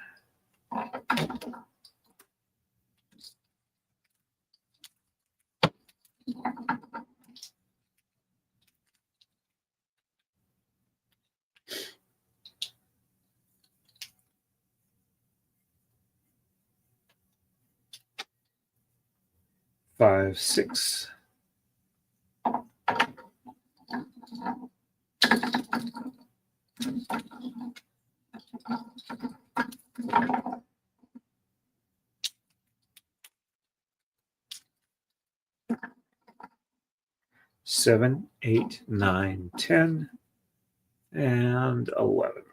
Five, 6. Seven, 8, 9, 10, and 11.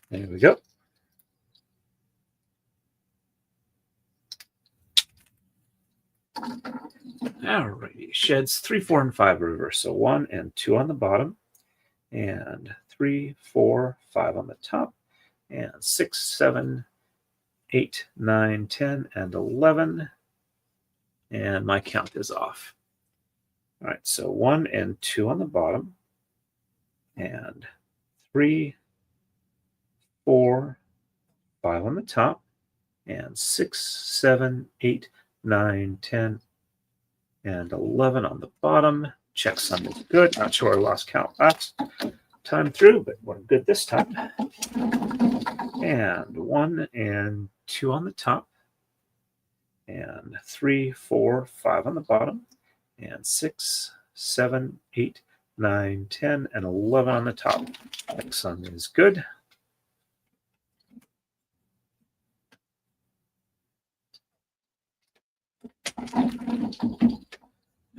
There we go. Alrighty, sheds 3, 4, and 5 reverse. So 1 and 2 on the bottom, and 3, 4, 5 on the top, and 6, 7, 8, 9, 10, and 11. And my count is off. All right, so 1 and 2 on the bottom, and 3, 4, 5 on the top, and 6, 7, 8, 9, 10, and 11 on the bottom. Checksum is good. Not sure I lost count last time through, but we're good this time. And 1 and 2 on the top, and 3, 4, 5 on the bottom, and 6, 7, 8, 9, 10, and 11 on the top. Checksum is good.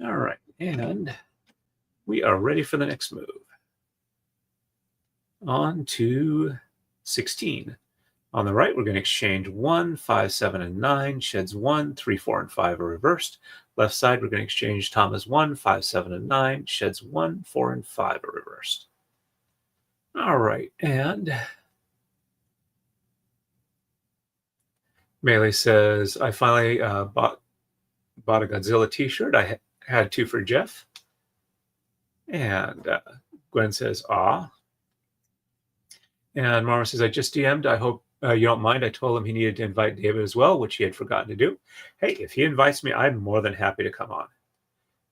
All right, and we are ready for the next move. On to 16. On the right, we're going to exchange 1, 5, 7, and 9. Sheds 1, 3, 4, and 5 are reversed. Left side, we're going to exchange Thomas 1, 5, 7, and 9. Sheds 1, 4, and 5 are reversed. All right, and Melee says, I finally bought a Godzilla t-shirt. I had to for Jeff. And Gwen says, "Ah." And Mara says, "I just DM'd. I hope you don't mind. I told him he needed to invite David as well, which he had forgotten to do. Hey, if he invites me, I'm more than happy to come on."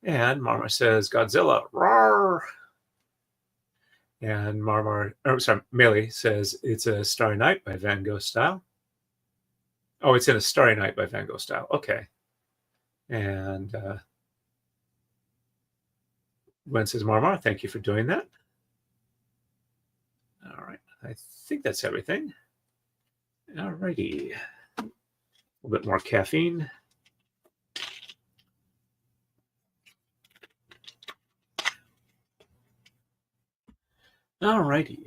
And Marmar says, "Godzilla, roar." And Melee says, "It's a Starry Night by Van Gogh style." Oh, it's in a Starry Night by Van Gogh style. Okay. And Gwen says, "Marmar, thank you for doing that." All right. I think that's everything. All righty. A little bit more caffeine. All righty.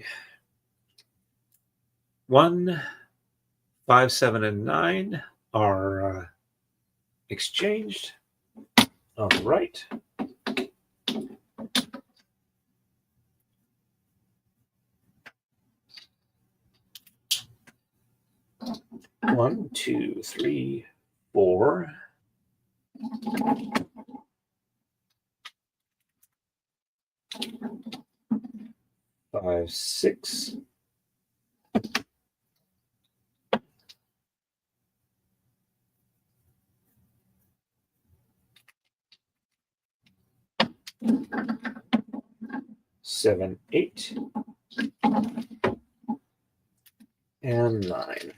1, 5, 7, and 9 are exchanged on the right. One, 2, 3, 4. 5, 6. 7, 8. And 9.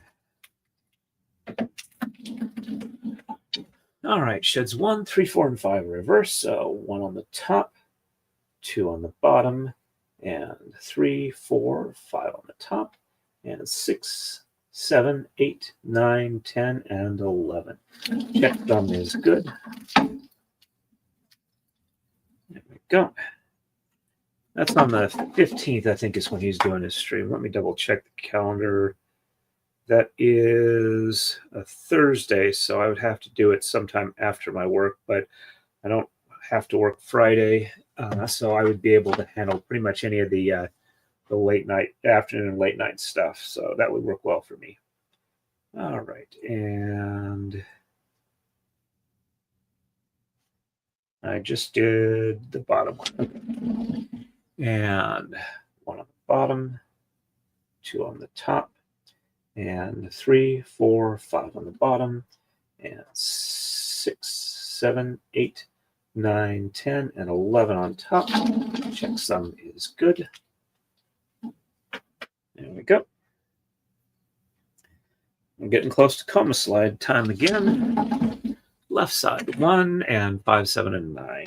All right, sheds 1, 3, 4, and 5 reverse. So 1 on the top, 2 on the bottom, and 3, 4, 5 on the top, and 6, 7, 8, 9, 10, and 11. Check thumb is good. There we go. That's on the 15th, I think, is when he's doing his stream. Let me double check the calendar. That is a Thursday, so I would have to do it sometime after my work, but I don't have to work Friday, so I would be able to handle pretty much any of the late night, afternoon and late night stuff, so that would work well for me. All right, and I just did the bottom one. And 1 on the bottom, 2 on the top, and 3, 4, 5 on the bottom, and 6, 7, 8, 9, 10, and 11 on top. Checksum is good. There we go. I'm getting close to coma slide time again. Left side 1 and 5, 7, and 9.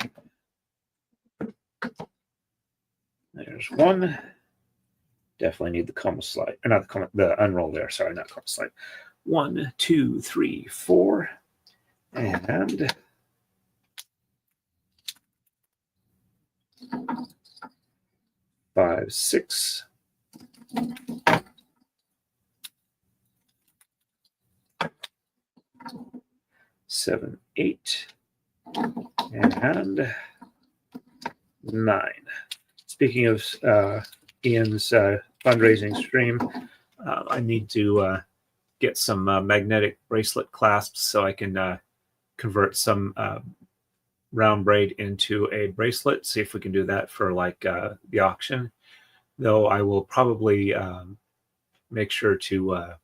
There's 1. Definitely need the coma slide, or not the coma, the unroll there. Sorry, not coma slide. 1, 2, 3, 4, and 5, 6. 7, 8, and 9. Speaking of Ian's fundraising stream, I need to get some magnetic bracelet clasps so I can convert some round braid into a bracelet. See if we can do that for like the auction. Though I will probably make sure to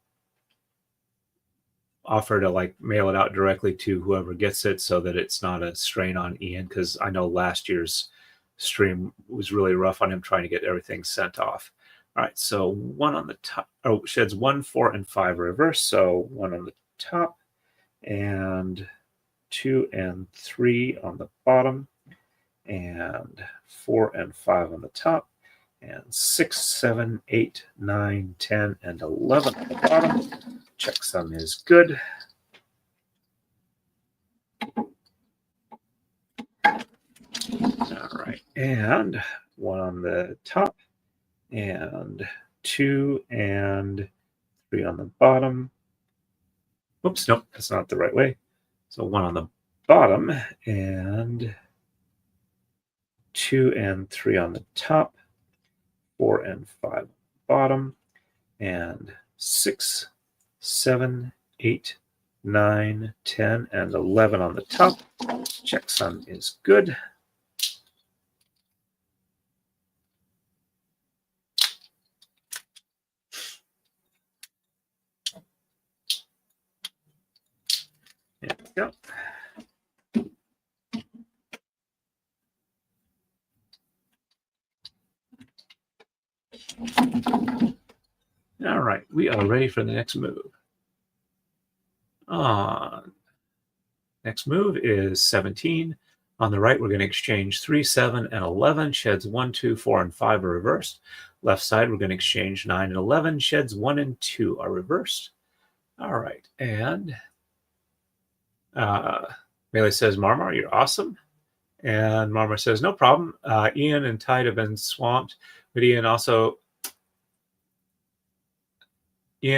offer to like mail it out directly to whoever gets it so that it's not a strain on Ian, because I know last year's stream was really rough on him trying to get everything sent off. All right, so 1 on the top, sheds 1, 4, and 5 reverse. So 1 on the top, and 2 and 3 on the bottom, and 4 and 5 on the top, and 6, 7, 8, 9, 10, and 11 on the bottom. Checksum is good. All right, and 1 on the top, and 2 and 3 on the bottom. Oops, nope, that's not the right way. So 1 on the bottom, and 2 and 3 on the top, 4 and 5 on the bottom, and 6, 7, 8, 9, 10, and 11 on the top. Checksum is good. There we go. All right, we are ready for the next move. Next move is 17. On the right, we're going to exchange 3, 7, and 11. Sheds 1, 2, 4, and 5 are reversed. Left side, we're going to exchange 9 and 11. Sheds 1 and 2 are reversed. All right, and Melee says, Marmar, you're awesome. And Marmar says, no problem. Ian and Tide have been swamped, but Ian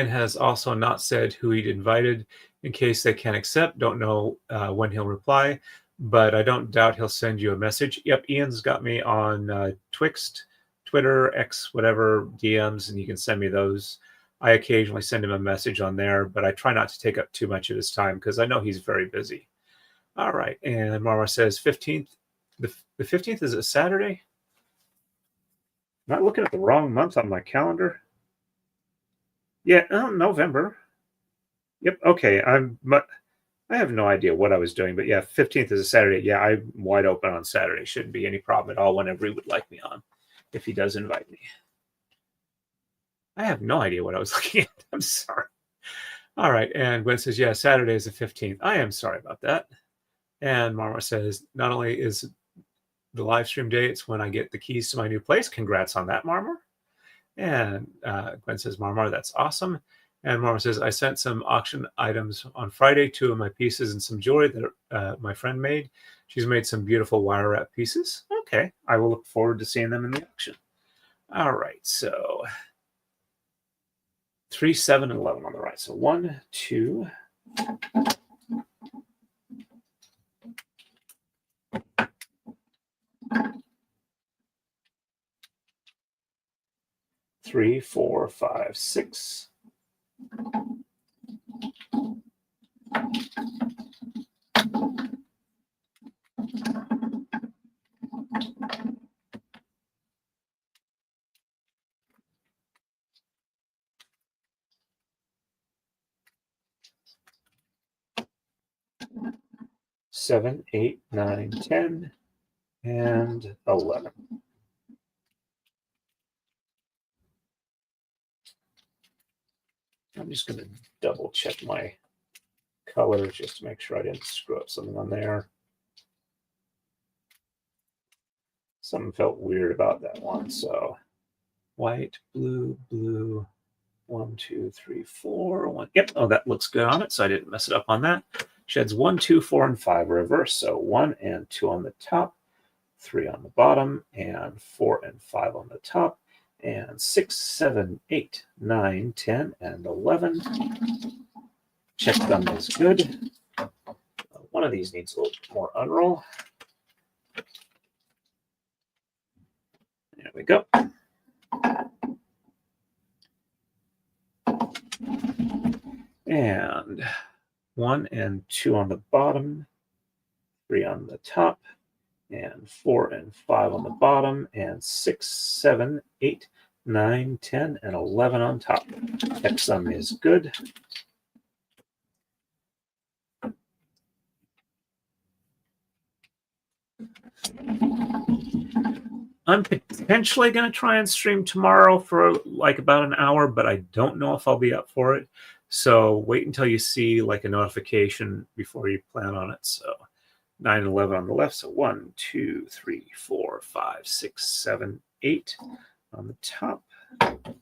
has also not said who he'd invited in case they can't accept. Don't know when he'll reply, but I don't doubt he'll send you a message. Yep, Ian's got me on Twixt, Twitter, X, whatever, DMs, and you can send me those. I occasionally send him a message on there, but I try not to take up too much of his time because I know he's very busy. All right, and Marmar says 15th. The 15th is a Saturday? Am I looking at the wrong month on my calendar? Yeah, November. Yep, okay. I have no idea what I was doing, but yeah, 15th is a Saturday. Yeah, I'm wide open on Saturday. Shouldn't be any problem at all whenever he would like me on, if he does invite me. I have no idea what I was looking at. I'm sorry. All right, and Gwen says, yeah, Saturday is the 15th. I am sorry about that. And Marmar says, not only is the live stream day, it's when I get the keys to my new place. Congrats on that, Marmar. And Gwen says, Marmar, that's awesome. And Marmar says, I sent some auction items on Friday, 2 of my pieces and some jewelry that my friend made. She's made some beautiful wire wrap pieces. Okay, I will look forward to seeing them in the auction. All right, so 3, 7, and 11 on the right. So 1, 2. 3, 4, 5, 6. 7, 8, 9, 10, and 11. I'm just going to double check my colors just to make sure I didn't screw up something on there. Something felt weird about that one. So white, blue, blue, 1, 2, 3, 4, 1. Yep. Oh, that looks good on it. So I didn't mess it up on that. Sheds 1, 2, 4, and 5 reverse. So 1 and 2 on the top, 3 on the bottom, and 4 and 5 on the top, and 6, 7, 8, 9, 10, and 11. Check thumb is good. One of these needs a little bit more unroll. There we go. And 1 and 2 on the bottom, 3 on the top, and 4 and 5 on the bottom, and 6, 7, 8, 9, 10, and 11 on top. Checksum is good. I'm potentially going to try and stream tomorrow for like about an hour, but I don't know if I'll be up for it. So wait until you see like a notification before you plan on it. So 9 and 11 on the left. So 1, 2, 3, 4, 5, 6, 7, 8 on the top,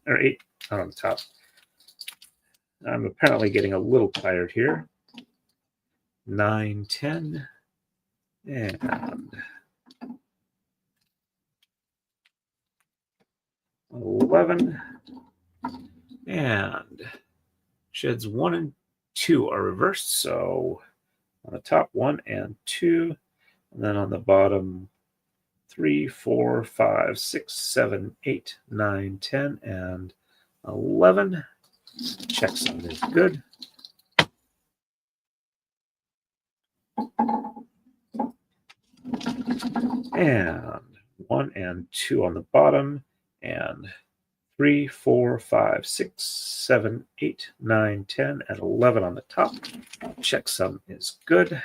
or 8 not on the top. I'm apparently getting a little tired here. 9, 10, and 11, and sheds 1 and 2 are reversed. So on the top, 1 and 2, and then on the bottom, 3, 4, 5, 6, 7, 8, 9, 10, and 11. Checksum is good. And 1 and 2 on the bottom, and 3, 4, 5, 6, 7, 8, 9, 10, and 11 on the top. Checksum is good.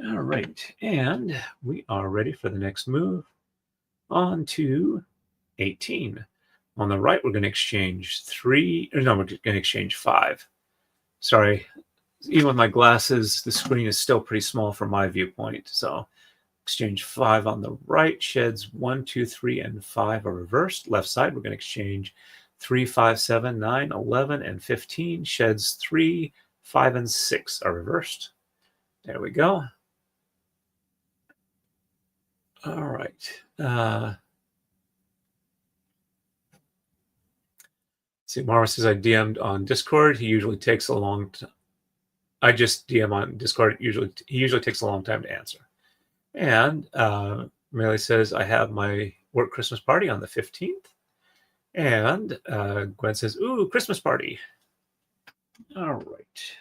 All right, and we are ready for the next move. On to 18. On the right, we're going to exchange 3. Or no, we're going to exchange 5. Sorry, even with my glasses, the screen is still pretty small from my viewpoint. So exchange 5 on the right. Sheds 1, 2, 3, and 5 are reversed. Left side, we're going to exchange 3, 5, 7, 9, 11, and 15. Sheds 3, 5, and 6 are reversed. There we go. All right. See, Mara says I DM'd on Discord. He usually takes a long time. I just DM on Discord. He usually takes a long time to answer. And Millie says I have my work Christmas party on the 15th. And Gwen says, ooh, Christmas party. All right.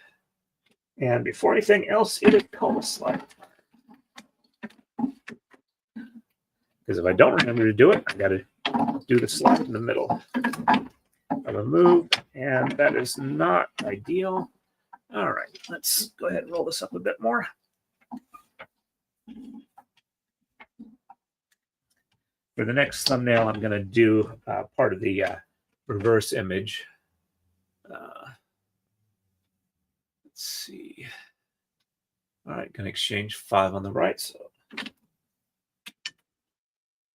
And before anything else, hit a coma slide. Because if I don't remember to do it, I got to do the slide in the middle of a move, and that is not ideal. All right, let's go ahead and roll this up a bit more. For the next thumbnail, I'm going to do part of the reverse image. Let's see. All right, going to exchange 5 on the right. So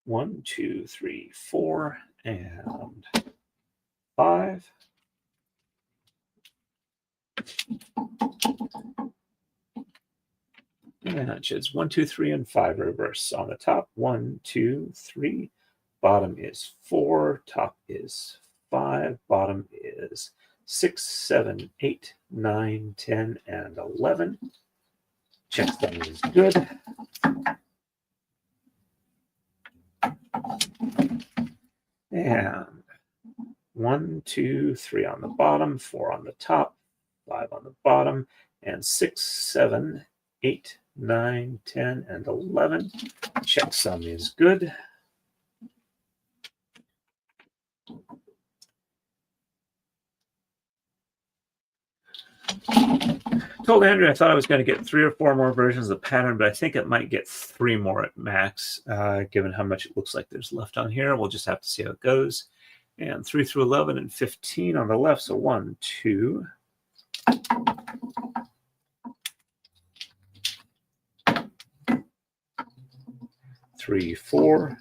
1, 2, 3, 4, and 5. And it sheds 1, 2, 3, and 5 reverse on the top. 1, 2, 3. Bottom is 4. Top is 5. Bottom is 6, 7, 8, 9, 10, and 11. Check that is good. And 1, 2, 3 on the bottom, 4 on the top, 5 on the bottom, and 6, 7, 8, 9, 10, and 11. Checksum is good. Told Andrea I thought I was going to get 3 or 4 more versions of the pattern, but I think it might get 3 more at max, given how much it looks like there's left on here. We'll just have to see how it goes. And 3 through 11 and 15 on the left. So 1, 2. 3, 4.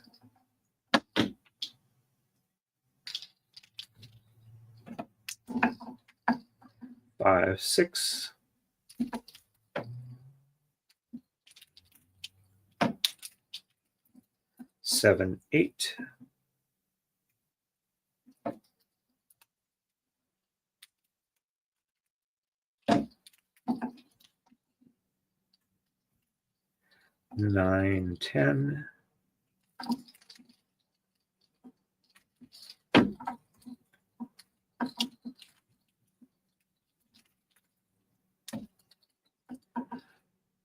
5, 6. 7, 8. 9, 10.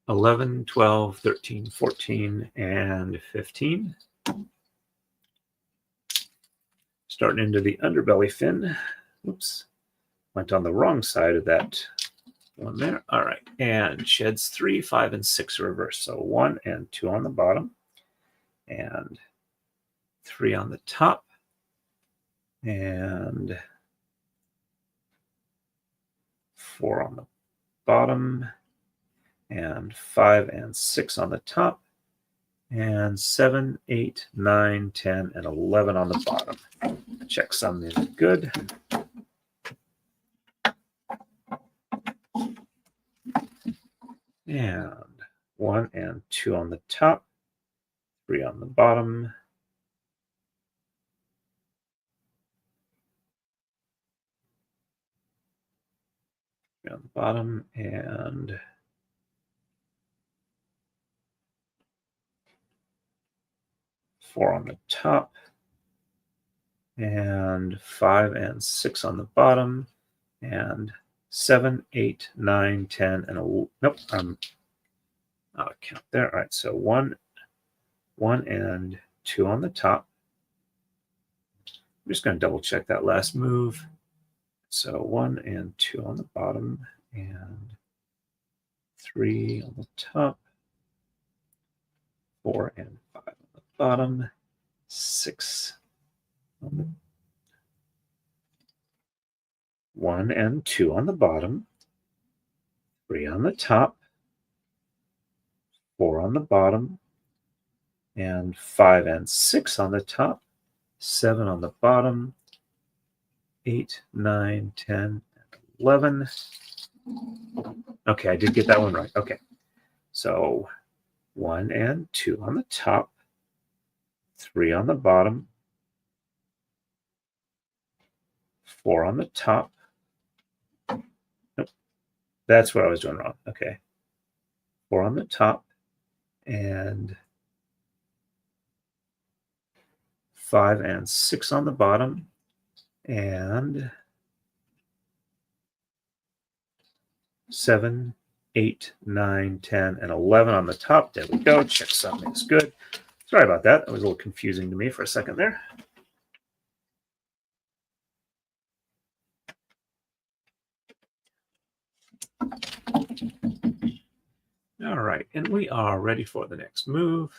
11, 12, 13, 14, and 15. Starting into the underbelly fin. Oops. Went on the wrong side of that one there. All right. And sheds 3, 5, and 6 reverse. So 1 and 2 on the bottom. And 3 on the top. And 4 on the bottom. And 5 and 6 on the top. And 7, 8, 9, 10, and 11 on the bottom. Checksum is good. And 1 and 2 on the top, 3 on the bottom. On the bottom, and 4 on the top, and 5 and 6 on the bottom, and 7, 8, 9, 10, and nope, I'm out of count there. All right, so 1 and 2 on the top. I'm just going to double check that last move. So 1 and 2 on the bottom, and 3 on the top, 4 and 5 on the bottom, 6 on the 1 and 2 on the bottom, 3 on the top, 4 on the bottom, and 5 and 6 on the top, 7 on the bottom, 8, 9, 10, 11. Okay, I did get that one right. Okay, so 1 and 2 on the top, 3 on the bottom, 4 on the top. Nope, that's what I was doing wrong. Okay, 4 on the top and 5 and 6 on the bottom, and 7, 8, 9, 10, and 11 on the top. There we go. Check something's good. Sorry about that. That was a little confusing to me for a second there. All right, and we are ready for the next move.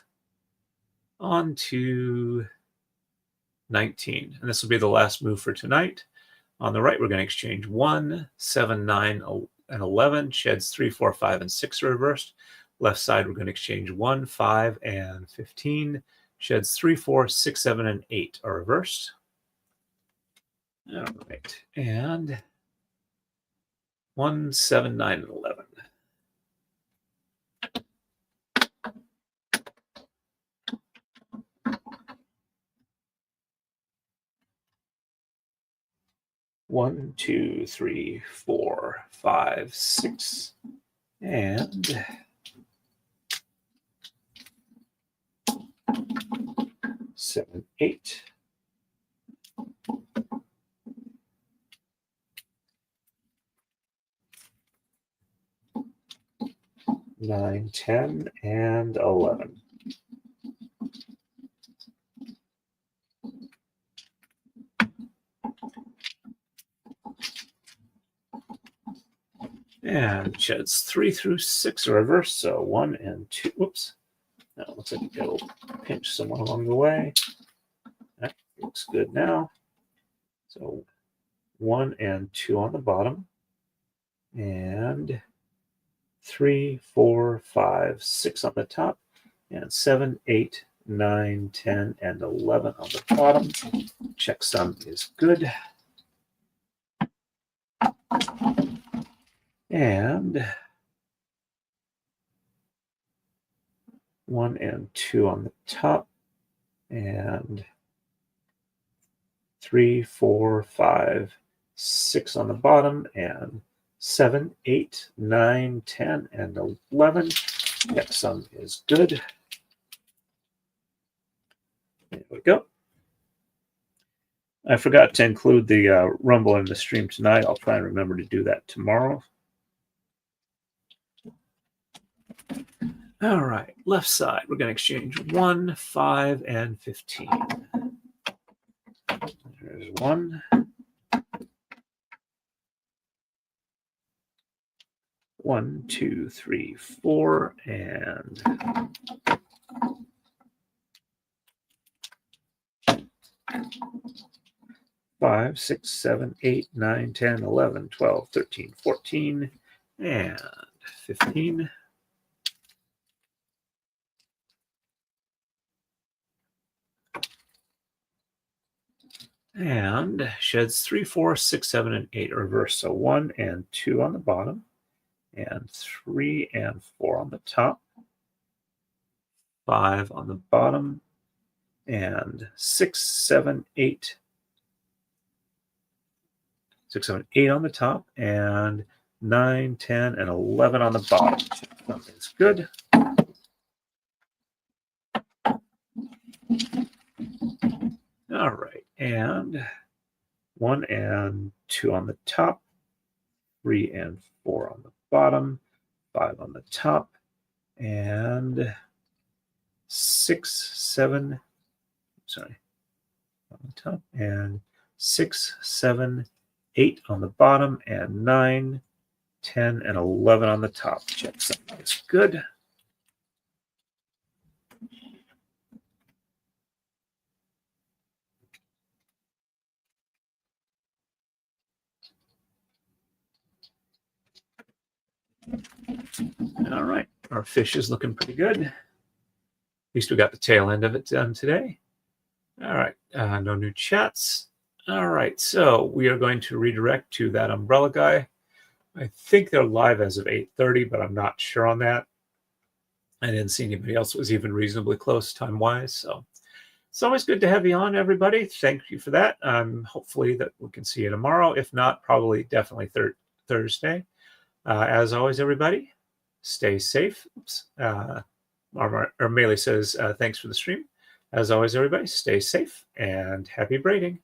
On to 19, and this will be the last move for tonight. On the right, we're going to exchange 1, 7, 9, and 11. Sheds 3, 4, 5, and 6 are reversed. Left side, we're going to exchange 1, 5, and 15. Sheds 3, 4, 6, 7, and 8 are reversed. All right, and 1, 7, 9, and 11. One, 2, 3, 4, 5, 6, and 7, 8. Nine, 10, and 11. And sheds 3 through 6 are reversed, so 1 and 2. Whoops. Now it looks like it'll pinch someone along the way. That looks good now. So 1 and 2 on the bottom, and 3, 4, 5, 6 on the top, and 7, 8, 9, 10, and 11 on the bottom. Checksum is good. And 1 and 2 on the top, and 3, 4, 5, 6 on the bottom, and 7, 8, 9, 10, and 11. Checksum is good. There we go. I forgot to include the Rumble in the stream tonight. I'll try and remember to do that tomorrow. All right, left side, we're going to exchange 1, 5, and 15. There's 1. 1, 2, 3, 4, and 5, 6, 7, 8, 9, 10, 11, 12, 13, 14, and 15. And sheds 3, 4, 6, 7, and 8 are reversed. So 1 and 2 on the bottom, and 3 and 4 on the top, 5 on the bottom, and 6, 7, 8. 6, 7, 8 on the top, and 9, 10, and 11 on the bottom. Something's good. All right, and 1 and 2 on the top, 3 and 4 on the bottom, 5 on the top, and 6, 7, sorry, on the top, and 6, 7, 8 on the bottom, and 9, 10, and 11 on the top. Check something is good. All right, our fish is looking pretty good. least we got the tail end of it done today. All right, no new chats. All right, so we are going to redirect to that umbrella guy. I think they're live as of 8:30, but I'm not sure on that. I didn't see anybody else that was even reasonably close time-wise, so it's always good to have you on, everybody. Thank you for that. Hopefully that we can see you tomorrow. If not, probably definitely Thursday. As always, everybody, stay safe. Melee says, thanks for the stream. As always, everybody, stay safe and happy braiding.